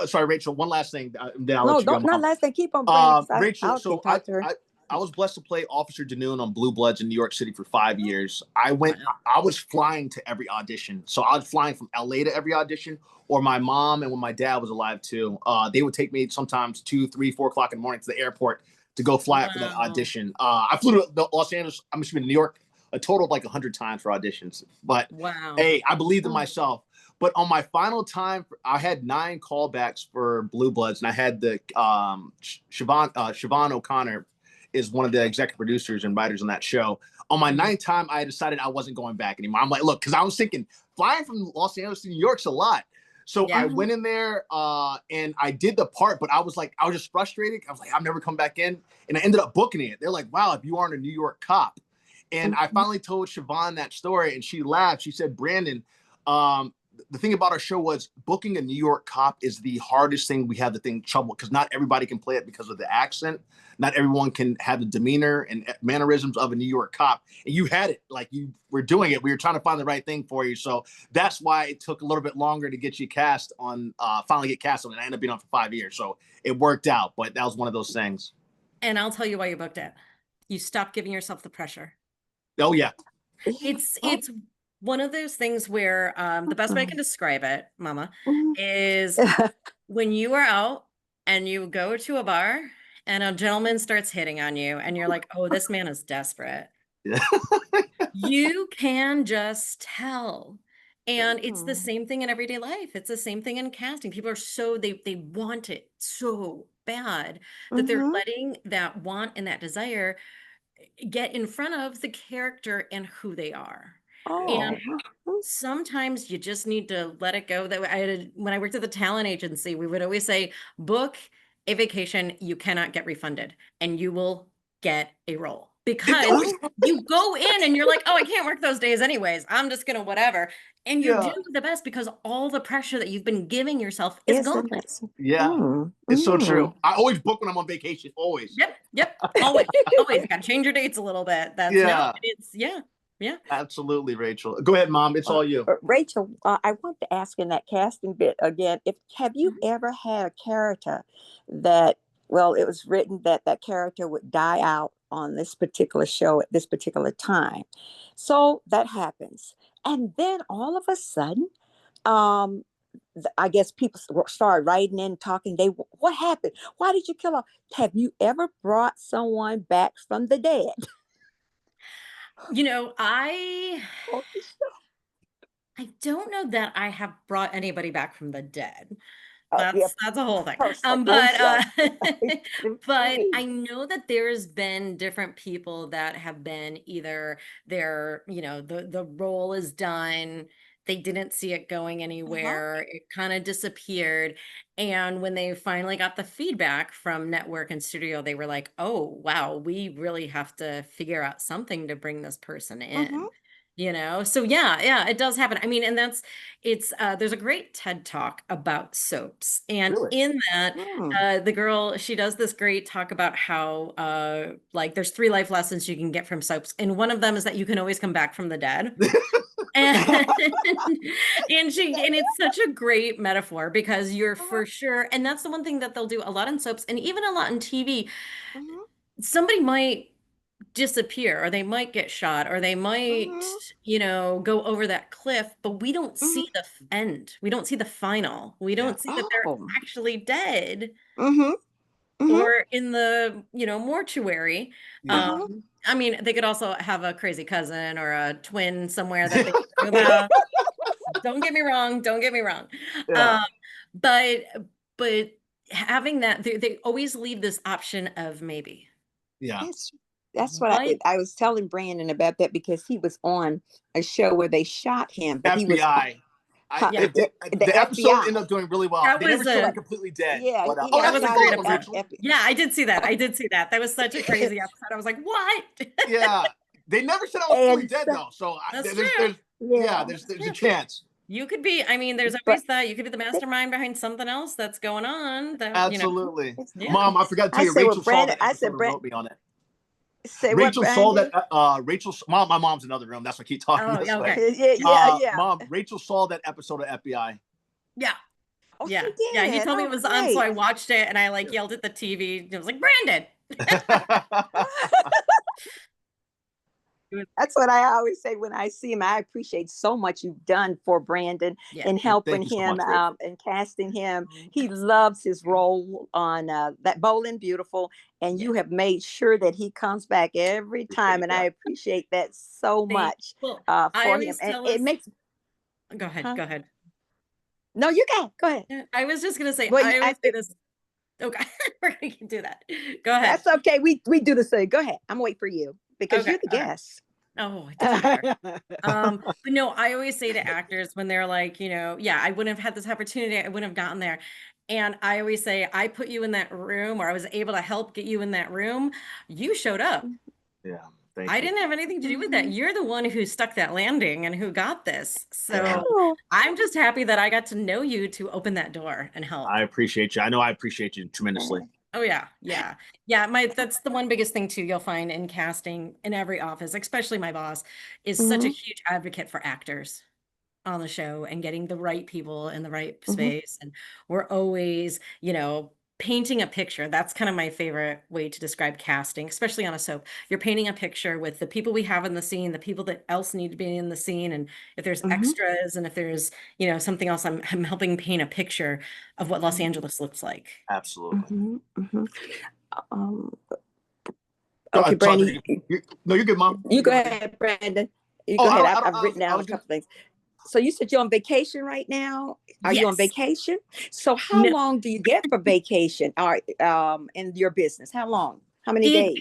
Sorry, Rachel. One last thing, then I'll No, let you go, don't not Mom. last thing. Keep on Brandon, because Rachel, I'll so get talk to her. I was blessed to play Officer Danoon on Blue Bloods in New York City for 5 years. Wow. I was flying to every audition. So I was flying from LA to every audition, or my mom, and when my dad was alive too, they would take me sometimes 2, 3, 4 o'clock in the morning to the airport to go fly out for that Wow. audition. I flew to Los Angeles, I'm assuming New York, a total of like 100 times for auditions. But Wow. hey, I believed in Mm. myself. But on my final time, I had 9 callbacks for Blue Bloods, and I had the Siobhan O'Connor is one of the executive producers and writers on that show. On my 9th time, I decided I wasn't going back anymore. I'm like, look, because I was thinking flying from Los Angeles to New York's a lot. So I Yeah. went in there and I did the part, but I was just frustrated. I was like, I'm never come back in. And I ended up booking it. They're like, wow, if you aren't a New York cop. And I Mhm. finally told Siobhan that story, and she laughed. She said, Brandon, um, the thing about our show was booking a New York cop is the hardest thing we have the thing trouble, because not everybody can play it because of the accent. Not everyone can have the demeanor and mannerisms of a New York cop. And you had it, like you were doing it. We were trying to find the right thing for you. So that's why it took a little bit longer to get you cast on, finally get cast on. And I ended up being on for 5 years. So it worked out, but that was one of those things. And I'll tell you why you booked it. You stopped giving yourself the pressure. Oh, yeah. Yeah. Oh. It's one of those things where the best way I Mhm. can describe it, Mama, Mhm. is when you are out and you go to a bar and a gentleman starts hitting on you and you're like, oh, this man is desperate. Yeah. You can just tell. And it's the Mhm. same thing in everyday life. It's the same thing in casting. People are so they want it so bad that they're Mhm. letting that want and that desire get in front of the character and who they are. And Oh. Mhm. sometimes you just need to let it go. That when I worked at the talent agency, we would always say, book a vacation you cannot get refunded, and you will get a role. Because you go in and you're like, oh, I can't work those days anyways. I'm just gonna whatever. And you do Yeah. the best because all the pressure that you've been giving yourself is gone. Isn't it? Yeah. Mm. It's so Mm. true. I always book when I'm on vacation. Always. Yep, yep. Always, always. You got to change your dates a little bit. That's no, Yeah. it's yeah, yeah. Absolutely, Rachel. Go ahead, Mom. It's all you. Rachel, I want to ask in that casting bit again, if have you ever had a character that, well, it was written that that character would die out on this particular show at this particular time. So that happens. And then all of a sudden, um, I guess people started writing in, talking. What happened? Why did you kill her? Have you ever brought someone back from the dead? You know, I Oh, I don't know that I have brought anybody back from the dead. yeah, That's a whole thing. personal But show. but Me. I know that there's been different people that have been either their, the role is done, they didn't see it going Uh-huh. anywhere, it kind of disappeared. And when they finally got the feedback from network and studio, they were like, oh, wow, we really have to figure out something to bring this person Mhm. in. So yeah, it does happen. I mean, and it's there's a great TED talk about soaps, and Really? in that Mm. the girl, she does this great talk about how like there's 3 life lessons you can get from soaps, and one of them is that you can always come back from the dead. And and it's such a great metaphor because you're Uh-huh. for sure, and that's the one thing that they'll do a lot in soaps and even a lot in TV. Mhm. Somebody might disappear, or they might get shot, or they might, Mhm. go over that cliff, but we don't see Mhm. the end. We don't see the final. We Yeah. don't see that they're Oh. actually dead Mhm. Mhm. or in the, mortuary. Yeah. Mhm. I mean, they could also have a crazy cousin or a twin somewhere that they knew about. Don't get me wrong. Don't get me wrong. Yeah. Um, but but having that, they always leave this option of maybe. Yeah. That's that's what What I was telling Brandon about that because he was on a show where they shot him, but he was FBI. huh, Yeah, the The episode FBI. ended up doing really well. that They never was showed him a completely dead. Yeah, But he oh, got that was that's a a shot great great at one, episode. Rachel. Yeah, I did see that. I did see that. That was such a crazy episode. I was like, what? Yeah. They never said I was fully and dead so, though. So That's true. there's yeah, yeah. That's there's a true. chance. You could be, I mean, there's But always that. You could be the mastermind behind something else that's going on that, Absolutely. yeah. Mom, I forgot to tell I you, said, well, Rachel saw Brandon, that I episode said, and Brand, wrote me on it. say what, Rachel saw that. Brandon? My mom's in another room. That's why I keep talking Oh, this yeah, way. okay. Yeah, yeah, yeah. Mom, Rachel saw that episode of FBI. Yeah. Oh, Yeah. she Yeah. He did. told me it Oh, was on, so great. I watched it and I like yelled at the TV. And I was like, Brandon. That's what I always say when I see him. I appreciate so much you've done for Brandon Yeah. in helping Thank you so him much, Rachel. and casting him. He loves his role on that Bowling Beautiful, and you Yes. have made sure that he comes back every time, Appreciate and I that. appreciate that so Thank, much well, I for him. always And tell it us, makes, go ahead. huh? Go ahead. No, you can go ahead. Yeah, I was just going to say, Well, I always say this. Okay. We're going to do that. Go ahead. that's okay. We do the same. Go ahead. I'm waiting for you because Okay. you're the All right. guest. Oh, it doesn't matter. But no, I always say to actors when they're like, yeah, I wouldn't have had this opportunity, I wouldn't have gotten there. And I always say, I put you in that room, or I was able to help get you in that room. You showed up. Yeah, thank I you. didn't have anything to do with that. Mhm. You're the one who stuck that landing and who got this. Yeah, So Oh, I'm just happy that I got to know you to open that door and help. I appreciate you. I know I appreciate you tremendously. Oh yeah, yeah. Yeah, that's the one biggest thing too you'll find in casting in every office, especially my boss, is such a mhm, huge advocate for actors on the show and getting the right people in the right mhm, space. And we're always, painting a picture. That's kind of my favorite way to describe casting, especially on a soap. You're painting a picture with the people we have in the scene, the people that else need to be in the scene, and if there's mhm, extras and if there's, something else, I'm helping paint a picture of what Los mhm, Angeles looks like. Absolutely. mhm, mhm. Um, I'm okay, Brandon, sorry. No, you're good, Mom. you You're go good, right? ahead, Brandon. You Oh, go I ahead. don't. I've, I don't. I've written I down was a gonna. couple things. So you said you're on vacation right now. Are you on Yes. vacation? So how No, long do you get for vacation? Or in your business? How long? How many it, days?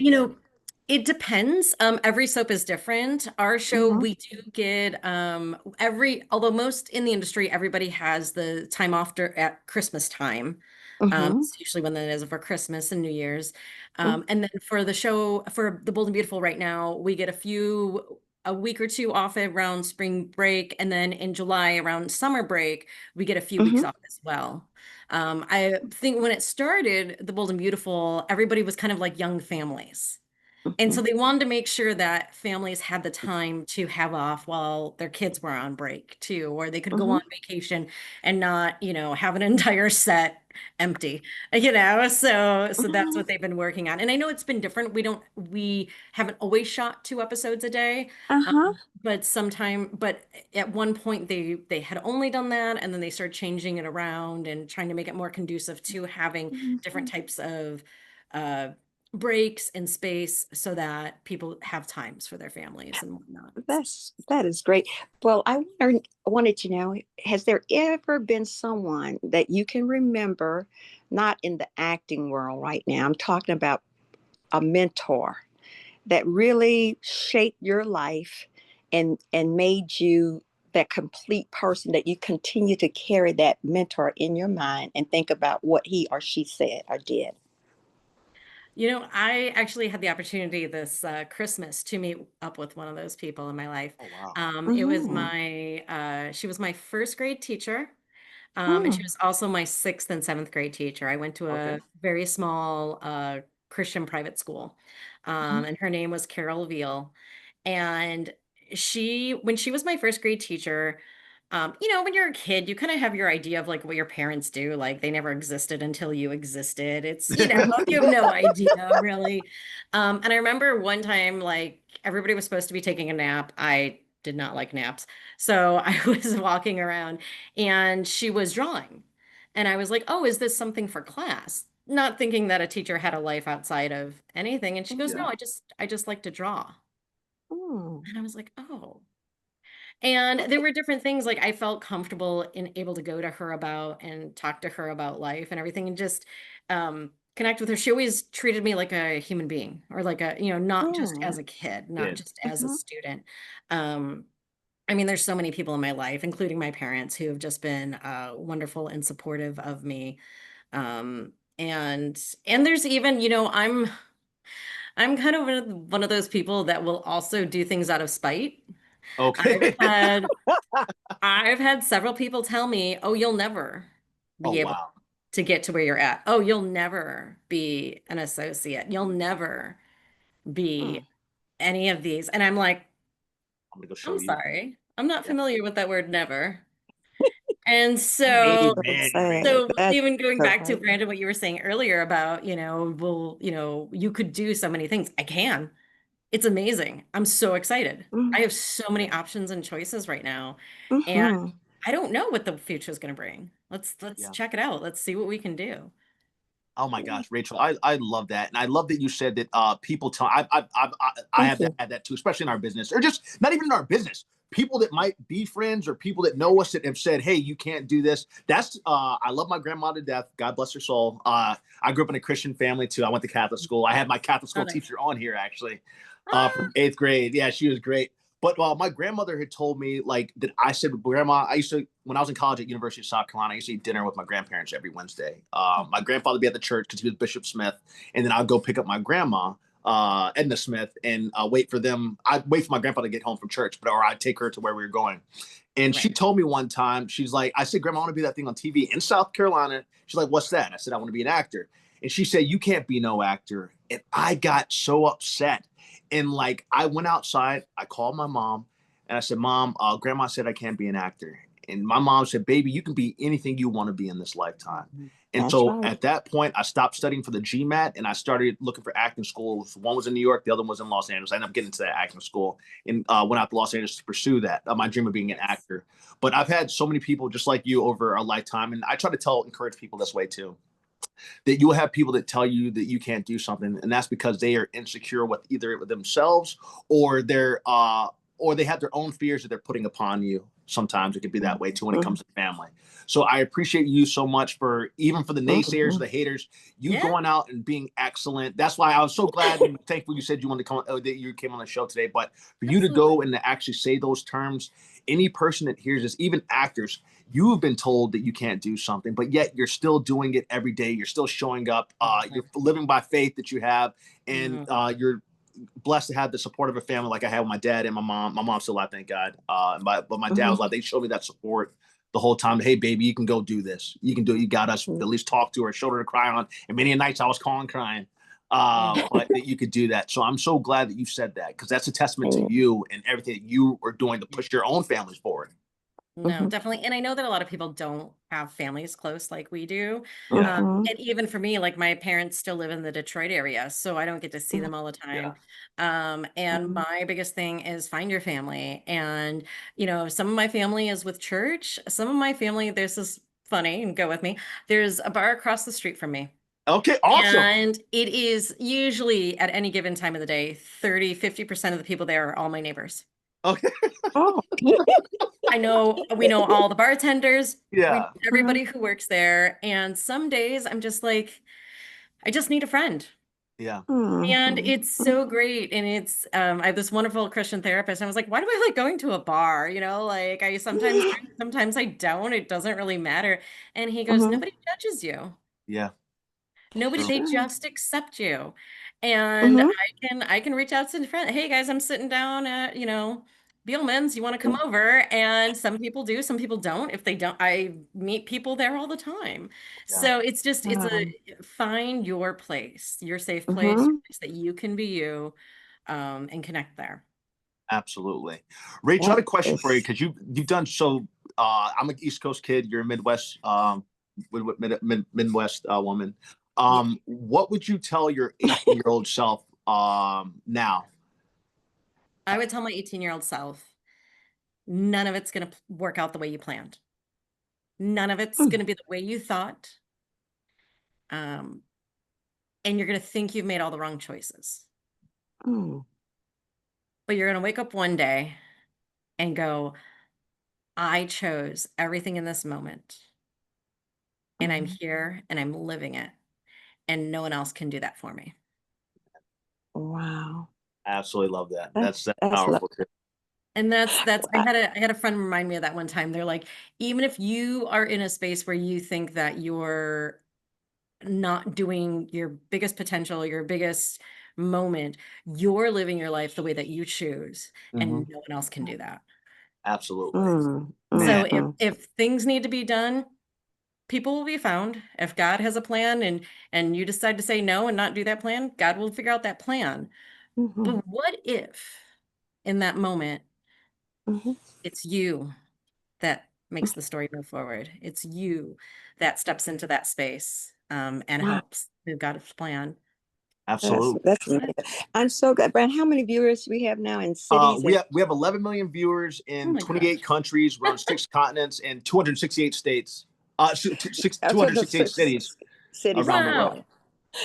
it depends. Every soap is different. Our show, Mm-hmm, we do get although most in the industry, everybody has the time after at Christmas time. mm-hmm, It's usually when that is for Christmas and New Year's. And then for the show, for the Bold and Beautiful right now, we get a week or two off around spring break. And then in July around summer break, we get a few weeks mm-hmm, off as well. I think when it started, the Bold and Beautiful, everybody was kind of like young families. And mm-hmm, so they wanted to make sure that families had the time to have off while their kids were on break too, or they could go mm-hmm, on vacation and not, have an entire set empty, so that's mm-hmm. what they've been working on. And I know it's been different. We haven't always shot 2 episodes a day. Uh-huh. But at one point they had only done that, and then they started changing it around and trying to make it more conducive to having different Mhm. types of uh breaks and space so that people have times for their families and whatnot. That is great. Well, wanted to know, has there ever been someone that you can remember, not in the acting world right now, I'm talking about a mentor that really shaped your life and made you that complete person that you continue to carry that mentor in your mind and think about what he or she said or did? I actually had the opportunity this Christmas to meet up with one of those people in my life. Oh, wow. It was Mm-hmm. she was my first grade teacher. And she Mm-hmm. was also my sixth and seventh grade teacher. I went to Okay. a very small Christian private school. And her name was Carol Veal. And when she was my first grade teacher, when you're a kid, you kind of have your idea of like what your parents do. Like they never existed until you existed. It's, you have no idea really. And I remember one time, like everybody was supposed to be taking a nap. I did not like naps. So I was walking around and she was drawing. And I was like, oh, is this something for class? Not thinking that a teacher had a life outside of anything. And she goes, no, Yeah. I just like to draw. Mm-hmm. And I was like, oh. And there were different things like I felt comfortable and able to go to her about and talk to her about life and everything and just connect with her. She always treated me like a human being or like not just Mm-hmm. as a kid, not Did. just as a student. Um, I mean, there's so many people in my life, including my parents, who have just been wonderful and supportive of me. And there's even, I'm kind of one of those people that will also do things out of spite. Okay. I've had several people tell me, "Oh, you'll never Oh, be able wow. to get to where you're at. Oh, you'll never be an associate. You'll never Mm. be any of these." And I'm like, I'm gonna go show "I'm you. sorry. I'm not Yeah. familiar with that word never." And That's so so Amen, sad. Rachel. so That's even going so back to sad. Brandon, what you were saying earlier about, well, you could do so many things. I can. It's amazing. I'm so excited. I Mm. have so many options and choices right now, and Mm-hmm. I don't know what the future is going to bring. Let's Yeah. check it out. Let's see what we can do. Oh my gosh, Rachel, I love that, and I love that you said that. People tell I Thank have that you. had that too, especially in our business, or just not even in our business. People that might be friends or people that know us that have said, "Hey, you can't do this." That's I love my grandma to death. God bless her soul. I grew up in a Christian family too. I went to Catholic school. I had my Catholic Oh, school nice. teacher on here actually, Ah, from eighth grade. Yeah, she was great. But my grandmother had told me like that. I said, Grandma, I used to when I was in college at University of South Carolina, I used to eat dinner with my grandparents every Wednesday. My grandfather would be at the church because he was Bishop Smith, and then I'd go pick up my grandma, Edna Smith, and wait for them. I'd wait for my grandfather to get home from church, or I'd take her to where we were going. And she right. told me one time, she's like, I said, Grandma, I want to be that thing on TV in South Carolina. She's like, what's that? I said, I want to be an actor. And she said, you can't be no actor. And I got so upset. And like, I went outside, I called my mom, and I said, Mom, Grandma said I can't be an actor. And my mom said, Baby, you can be anything you want to be in this lifetime. And That's so right. at that point, I stopped studying for the GMAT and I started looking for acting schools. One was in New York, the other one was in Los Angeles. I ended up getting into that acting school and went out to Los Angeles to pursue that, my dream of being an Nice. actor. But I've had so many people just like you over a lifetime. And I try to encourage people this way too, that you'll have people that tell you that you can't do something, and that's because they are insecure with either themselves or or they have their own fears that they're putting upon you. Sometimes it could be that way too when it Mm-hmm. comes to family. So I appreciate you so much for even for the naysayers or Mm-hmm. the haters, you Yeah. going out and being excellent. That's why I was so glad and thankful you said you wanted to come that you came on the show today. But for you to Absolutely. go and to actually say those terms, any person that hears this, even actors, you have been told that you can't do something, but yet you're still doing it every day. You're still showing up. You're living by faith that you have, and Mhm. you're blessed to have the support of a family like I had with my dad and my mom. My mom's still alive, thank God. But my dad was Mm-hmm. like, they showed me that support the whole time. Hey, baby, you can go do this. You can do it. You got us. At least talk to her, shoulder to cry on. And many nights I was calling, crying. Mhm. But that you could do that. So I'm so glad that you said that because that's a testament to Yeah. you and everything that you are doing to push your own families forward. No, Mm-hmm. definitely. And I know that a lot of people don't have families close like we do. Yeah. Mm-hmm. And even for me, like my parents still live in the Detroit area, so I don't get to see them all the Yeah. time. And Mm-hmm. my biggest thing is find your family. And, some of my family is with church. Some of my family, there's this funny, and go with me. There's a bar across the street from me. Okay. Awesome. And it is usually at any given time of the day, 50% of the people there are all my neighbors. Okay. Oh. We know all the bartenders, we know Yeah. Mhm. everybody who works there. And some days I'm just like, I just need a friend. Yeah. And Mhm. it's so great. And I have this wonderful Christian therapist. And I was like, why do I like going to a bar? Like I sometimes Mhm. drink, sometimes I don't. It doesn't really matter. And he goes, Mhm. nobody judges you. Yeah. Nobody, True. they Right. just accept you. And Mhm. I can reach out to the friend. Hey guys, I'm sitting down at, Beelman's. You want to come over? And some people do, some people don't. If they don't, I meet people there all the time. Yeah. So it's Wow. find your place, your safe place, your Mhm. place that you can be you, and connect there. Absolutely. Rachel, I That had a question for you is. because you've done so. I'm an East Coast kid. You're a Midwest Midwest woman. Yeah. What would you tell your 18-year-old self now? I would tell my 18-year-old self, none of it's going to work out the way you planned. None of it's Mm. going to be the way you thought. Um, and you're going to think you've made all the wrong choices. Mm. But you're going to wake up one day and go, I chose everything in this moment, and I'm Mhm. here and I'm living it, and no one else can do that for me. Wow. Absolutely love that. That's That's that's lo- powerful too. And that's I, I had a friend remind me of that one time. They're like, even if you are in a space where you think that you're not doing your biggest potential, your biggest moment, you're living your life the way that you choose, Hmm. and no one else can do that. Absolutely. Mm, Man. So mhm, if things need to be done, people will be found. If God has a plan and you decide to say no and not do that plan, God will figure out that plan. mhm, But what if in that moment mhm. it's you that makes the story move forward? It's you that steps into that space and Wow, helps move God's plan. Absolutely. that's amazing. I'm so glad. Brand, how many viewers we have now in Uh, cities we and have we have 11 million viewers Oh in my 28 gosh. countries. We're on 6 continents and 268 states. 268 cities cities in around the the world? world. Wow.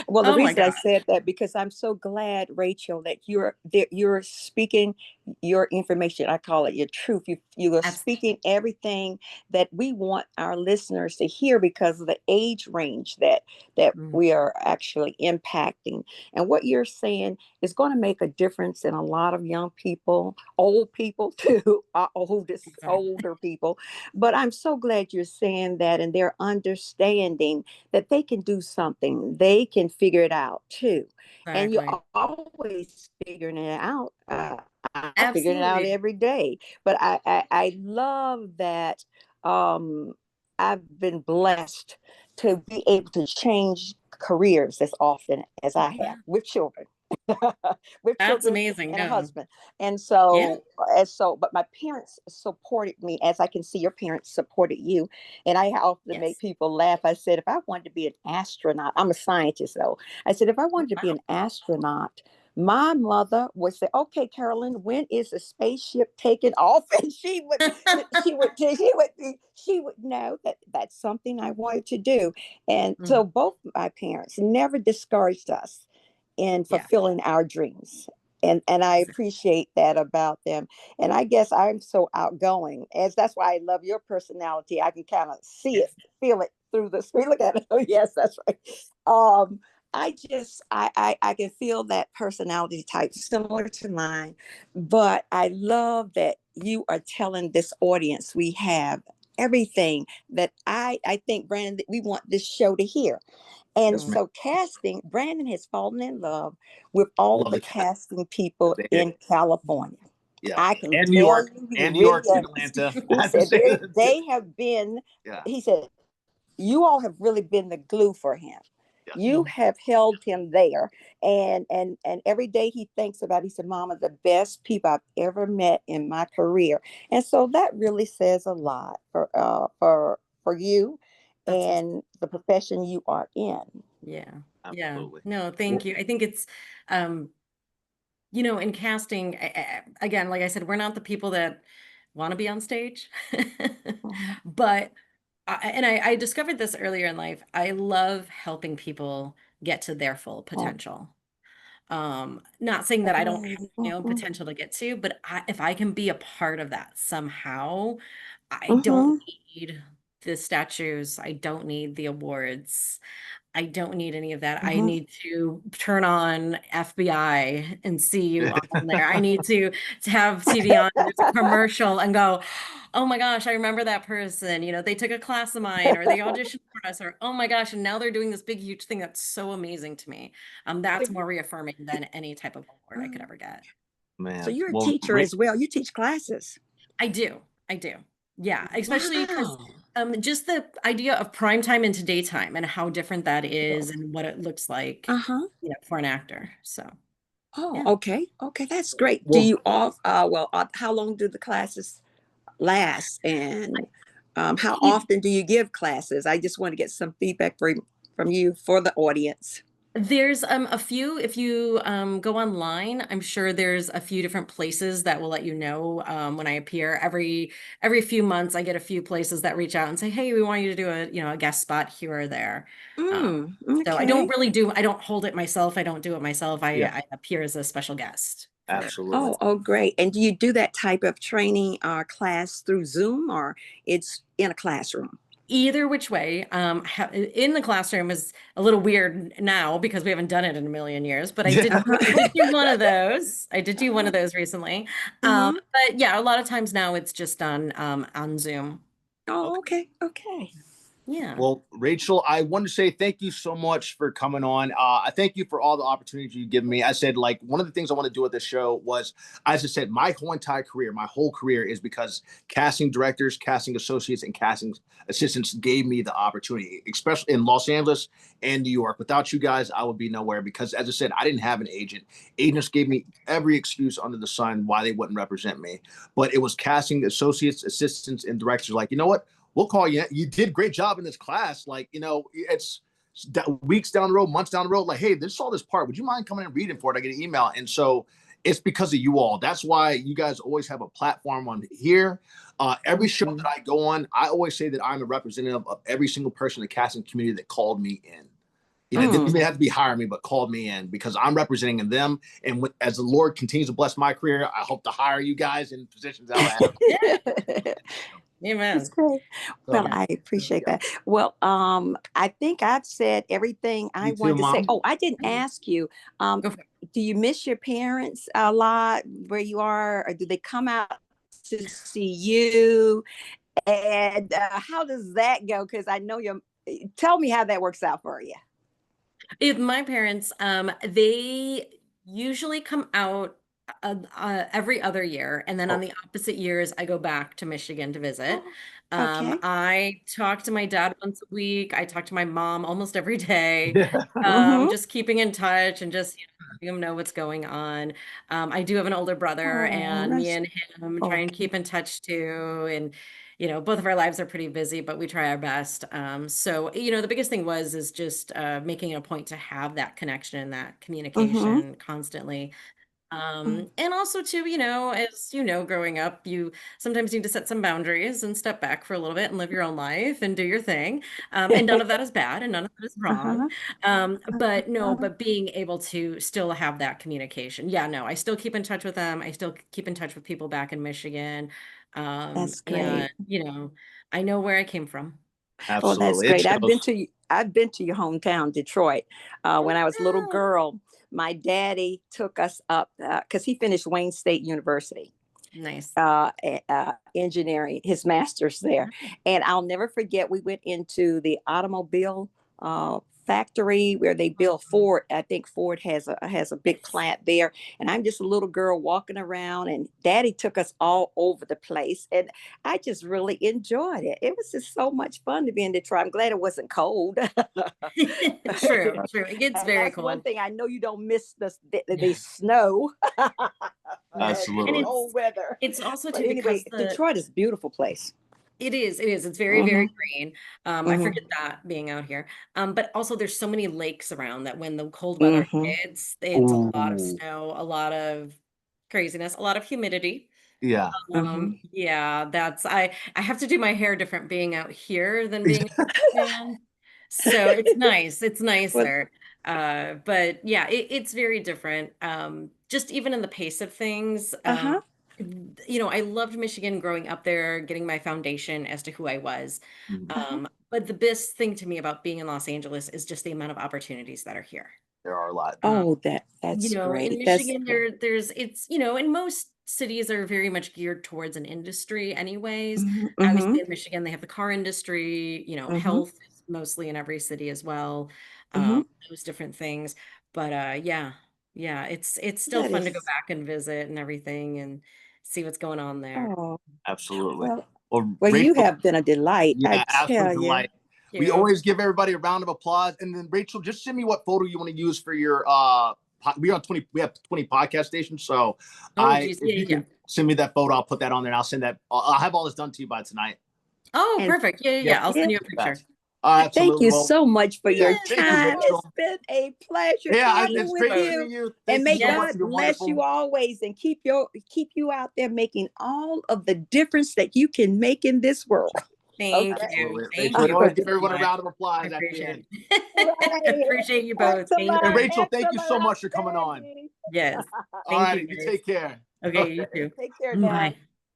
Well, the Oh my reason I gosh. said that because I'm so glad, Rachel, that you're speaking your information. I call it your truth. You are Absolutely. speaking everything that we want our listeners to hear because of the age range that Mm, we are actually impacting. And what you're saying is going to make a difference in a lot of young people, old people too, our oldest, exactly. older people. But I'm so glad you're saying that and they're understanding that they can do something, they can figure it out too. And you're Exactly. always figuring it out. I'm figuring it out Absolutely. every day. But I love that um, I've been blessed to be able to change careers as often as I Oh have yeah. with children. With That's children amazing. and a No. husband. And Yeah. but my parents supported me, as I can see your parents supported you. And I often make Yes. people laugh. I said, if I wanted to be an astronaut, I'm a scientist though. I said, if I Oh, wanted to be wow. an astronaut, my mother would say, okay, Carolyn, when is the spaceship taking off? And she would know that that's something I wanted to do. And so Mhm. both my parents never discouraged us in Yeah. fulfilling our dreams. And I Exactly. appreciate that about them. And I guess I'm so outgoing, as that's why I love your personality. I can kind of see it, Yes. feel it through the screen. Look at it. Oh, yes, that's right. Um, I can feel that personality type similar to mine, but I love that you are telling this audience we have everything that I think, Brandon, that we want this show to hear. And Yes, ma'am. so casting, Brandon has fallen in love with all Love the the cast. casting people They, in California. yeah. I can And New tell York. you he And New really York and does. Atlanta. I He have to said say that too. they have been, Yeah. he said, you all have really been the glue for him. Yeah. You Mhm. have held him there. And every day he thinks about it, he said, Mama, the best people I've ever met in my career. And so that really says a lot for you That's awesome. and the profession you are in. Yeah. Yeah. Absolutely. No, Well, thank you. I think it's, um, in casting, again, like I said, we're not the people that want to be on stage, Mhm. but I discovered this earlier in life. I love helping people get to their full potential. Not saying that I don't have my own potential to get to, but if I can be a part of that somehow, I don't Mhm. need the statues. I don't need the awards. I don't need any of that. I Mhm. need to turn on FBI and see you on there. I need to have TV on and there's a commercial and go, oh my gosh, I remember that person. They took a class of mine or they auditioned for us, or oh my gosh, and now they're doing this big, huge thing that's so amazing to me. That's more reaffirming than any type of award I could ever get. So man. you're a Well, teacher as well. You teach classes. I do. I do. Yeah, especially because Wow. just the idea of prime time into daytime and how different that is and what it looks like, Uh-huh. for an actor. So, Oh, yeah. okay. Okay, that's great. Do well, you off how long do the classes last and how It- often do you give classes? I just want to get some feedback from you for the audience. There's a few, if you go online, I'm sure there's a few different places that will let you know when I appear. Every few months, I get a few places that reach out and say, "Hey, we want you to do a guest spot here or there." Um, so Okay. I don't hold it myself. I don't do it myself. yeah, I appear as a special guest for absolutely. Oh, oh, great. And do you do that type of training class through Zoom or it's in a classroom? either which way. In the classroom is a little weird now because we haven't done it in a million years, but I did Uh-huh. I did do one of those. I did do one of those recently. Uh-huh. But yeah, a lot of times now it's just on Zoom. Oh, Okay. okay. Okay. Yeah. Well, Rachel, I want to say thank you so much for coming on. I thank you for all the opportunities you've given me. I said, like, one of the things I want to do with this show was, as I said, my whole entire career, my whole career is because casting directors, casting associates, and casting assistants gave me the opportunity, especially in Los Angeles and New York. Without you guys, I would be nowhere because, as I said, I didn't have an agent. Agents gave me every excuse under the sun why they wouldn't represent me. But it was casting associates, assistants, and directors like, you know what? We'll call you. You did a great job in this class. Like, it's weeks down the road, months down the road. Like, hey, this saw this part. Would you mind coming and reading for it? I get an email. And so it's because of you all. That's why you guys always have a platform on here. Every show that I go on, I always say that I'm a representative of every single person in the casting community that called me in. They didn't have to be hiring me, but called me in because I'm representing them. And as the Lord continues to bless my career, I hope to hire you guys in positions that I have. Amen. That's great. Well, I appreciate that. Well, I think I've said everything I You too, wanted to say. Mom. Oh, I didn't ask you. Go for it. Do you miss your parents a lot where you are, or do they come out to see you? And how does that go? Because I know you're. Tell me how that works out for you. If my parents, they usually come out every other year, and then on Oh. the opposite years, I go back to Michigan to visit. Okay. I talk to my dad once a week. I talk to my mom almost every day. Mm-hmm. Just keeping in touch and just letting them know what's going on. I do have an older brother, Oh, and me that's and him try and okay. keep in touch too. And both of our lives are pretty busy, but we try our best. So, the biggest thing is just making it a point to have that connection and that Mm-hmm. communication constantly. And also too, as growing up, you sometimes need to set some boundaries and step back for a little bit and live your own life and do your thing. And none of that is bad and none of that is wrong. Uh-huh. But no, Uh-huh. but being able to still have that communication. Yeah, no, I still keep in touch with them. I still keep in touch with people back in Michigan. That's And great. I know where I came from. Oh, that's Absolutely. It great. shows. I've been to your hometown, Detroit. When I was a little Oh, girl, my daddy took us up because he finished Wayne State University, nice. engineering, his master's there. And I'll never forget, we went into the automobile factory where they build Ford. I think Ford has a big Nice. plant there. And I'm just a little girl walking around, and Daddy took us all over the place. And I just really enjoyed it. It was just so much fun to be in Detroit. I'm glad it wasn't cold. True, true. It gets And very that's one cold. thing I know you don't miss the snow No. and And the Absolutely. cold weather. it's also But too because anyway, Detroit is a beautiful place. it is. It's very, very Hmm. green. I Hmm. forget that being out here. But also there's so many lakes around that when the cold weather Hmm. hits, it's a lot of Ooh. snow, a lot of craziness, a lot of humidity. Yeah. Hmm. Yeah, I have to do my hair different being out here than being in. So it's nice. It's Well, nicer. But yeah, it's very different. Just even in the pace of things. uh-huh. I loved Michigan growing up there, getting my foundation as to who I was. Mhm. Uh-huh. But the best thing to me about being in Los Angeles is just the amount of opportunities that are here. There are a lot. Um, Oh, that's in great. That's Michigan, great. and most cities are very much geared towards an industry anyways. Hmm. Obviously Hmm. in Michigan, they have the car industry, Hmm. health is mostly in every city as well. Hmm. Those different things. But yeah, it's still That fun to go is. back and visit and everything and see what's going on there. Oh, Absolutely. well, Well, well, you Rachel, have been a delight, I yeah, absolute tell you. delight. Thank We you. always give everybody a round of applause. And then Rachel, just send me what photo you want to use for your we have 20 podcast stations. So Oh, geez. if Yeah, you yeah. can send me that photo, I'll put that on there and I'll send that. I'll have all this done to you by tonight. Oh, And perfect. Yeah, yeah, Yep. yeah. I'll yeah, send you a picture. Fast. thank Absolutely. you Well, so much for your Yes, thank you, time. no. It's Rachel. been a pleasure Yeah, talking it's Thank you with great both. meeting you. you. And Thank you may so much. Yes. God You're bless you wonderful. always and keep you out there making all of the difference that you can make in this world. Thank Okay. you. Absolutely. Thank Rachel, we you always both give so everyone a much. round of I applause at the appreciate end. it. Right. Appreciate you both. Thank And Excellent. you. Rachel, thank you so Excellent. much for coming on. Outstanding. Yes. All Thank you, right, you guys. take care. Okay, you Okay. too. Take care now. Bye.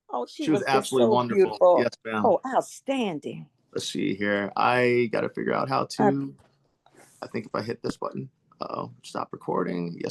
Oh, she She was was just absolutely so wonderful. beautiful. Yes, ma'am. Oh, outstanding. Let's see here. I got to figure out how Uh, to, I think if I hit this button, stop recording. Yes.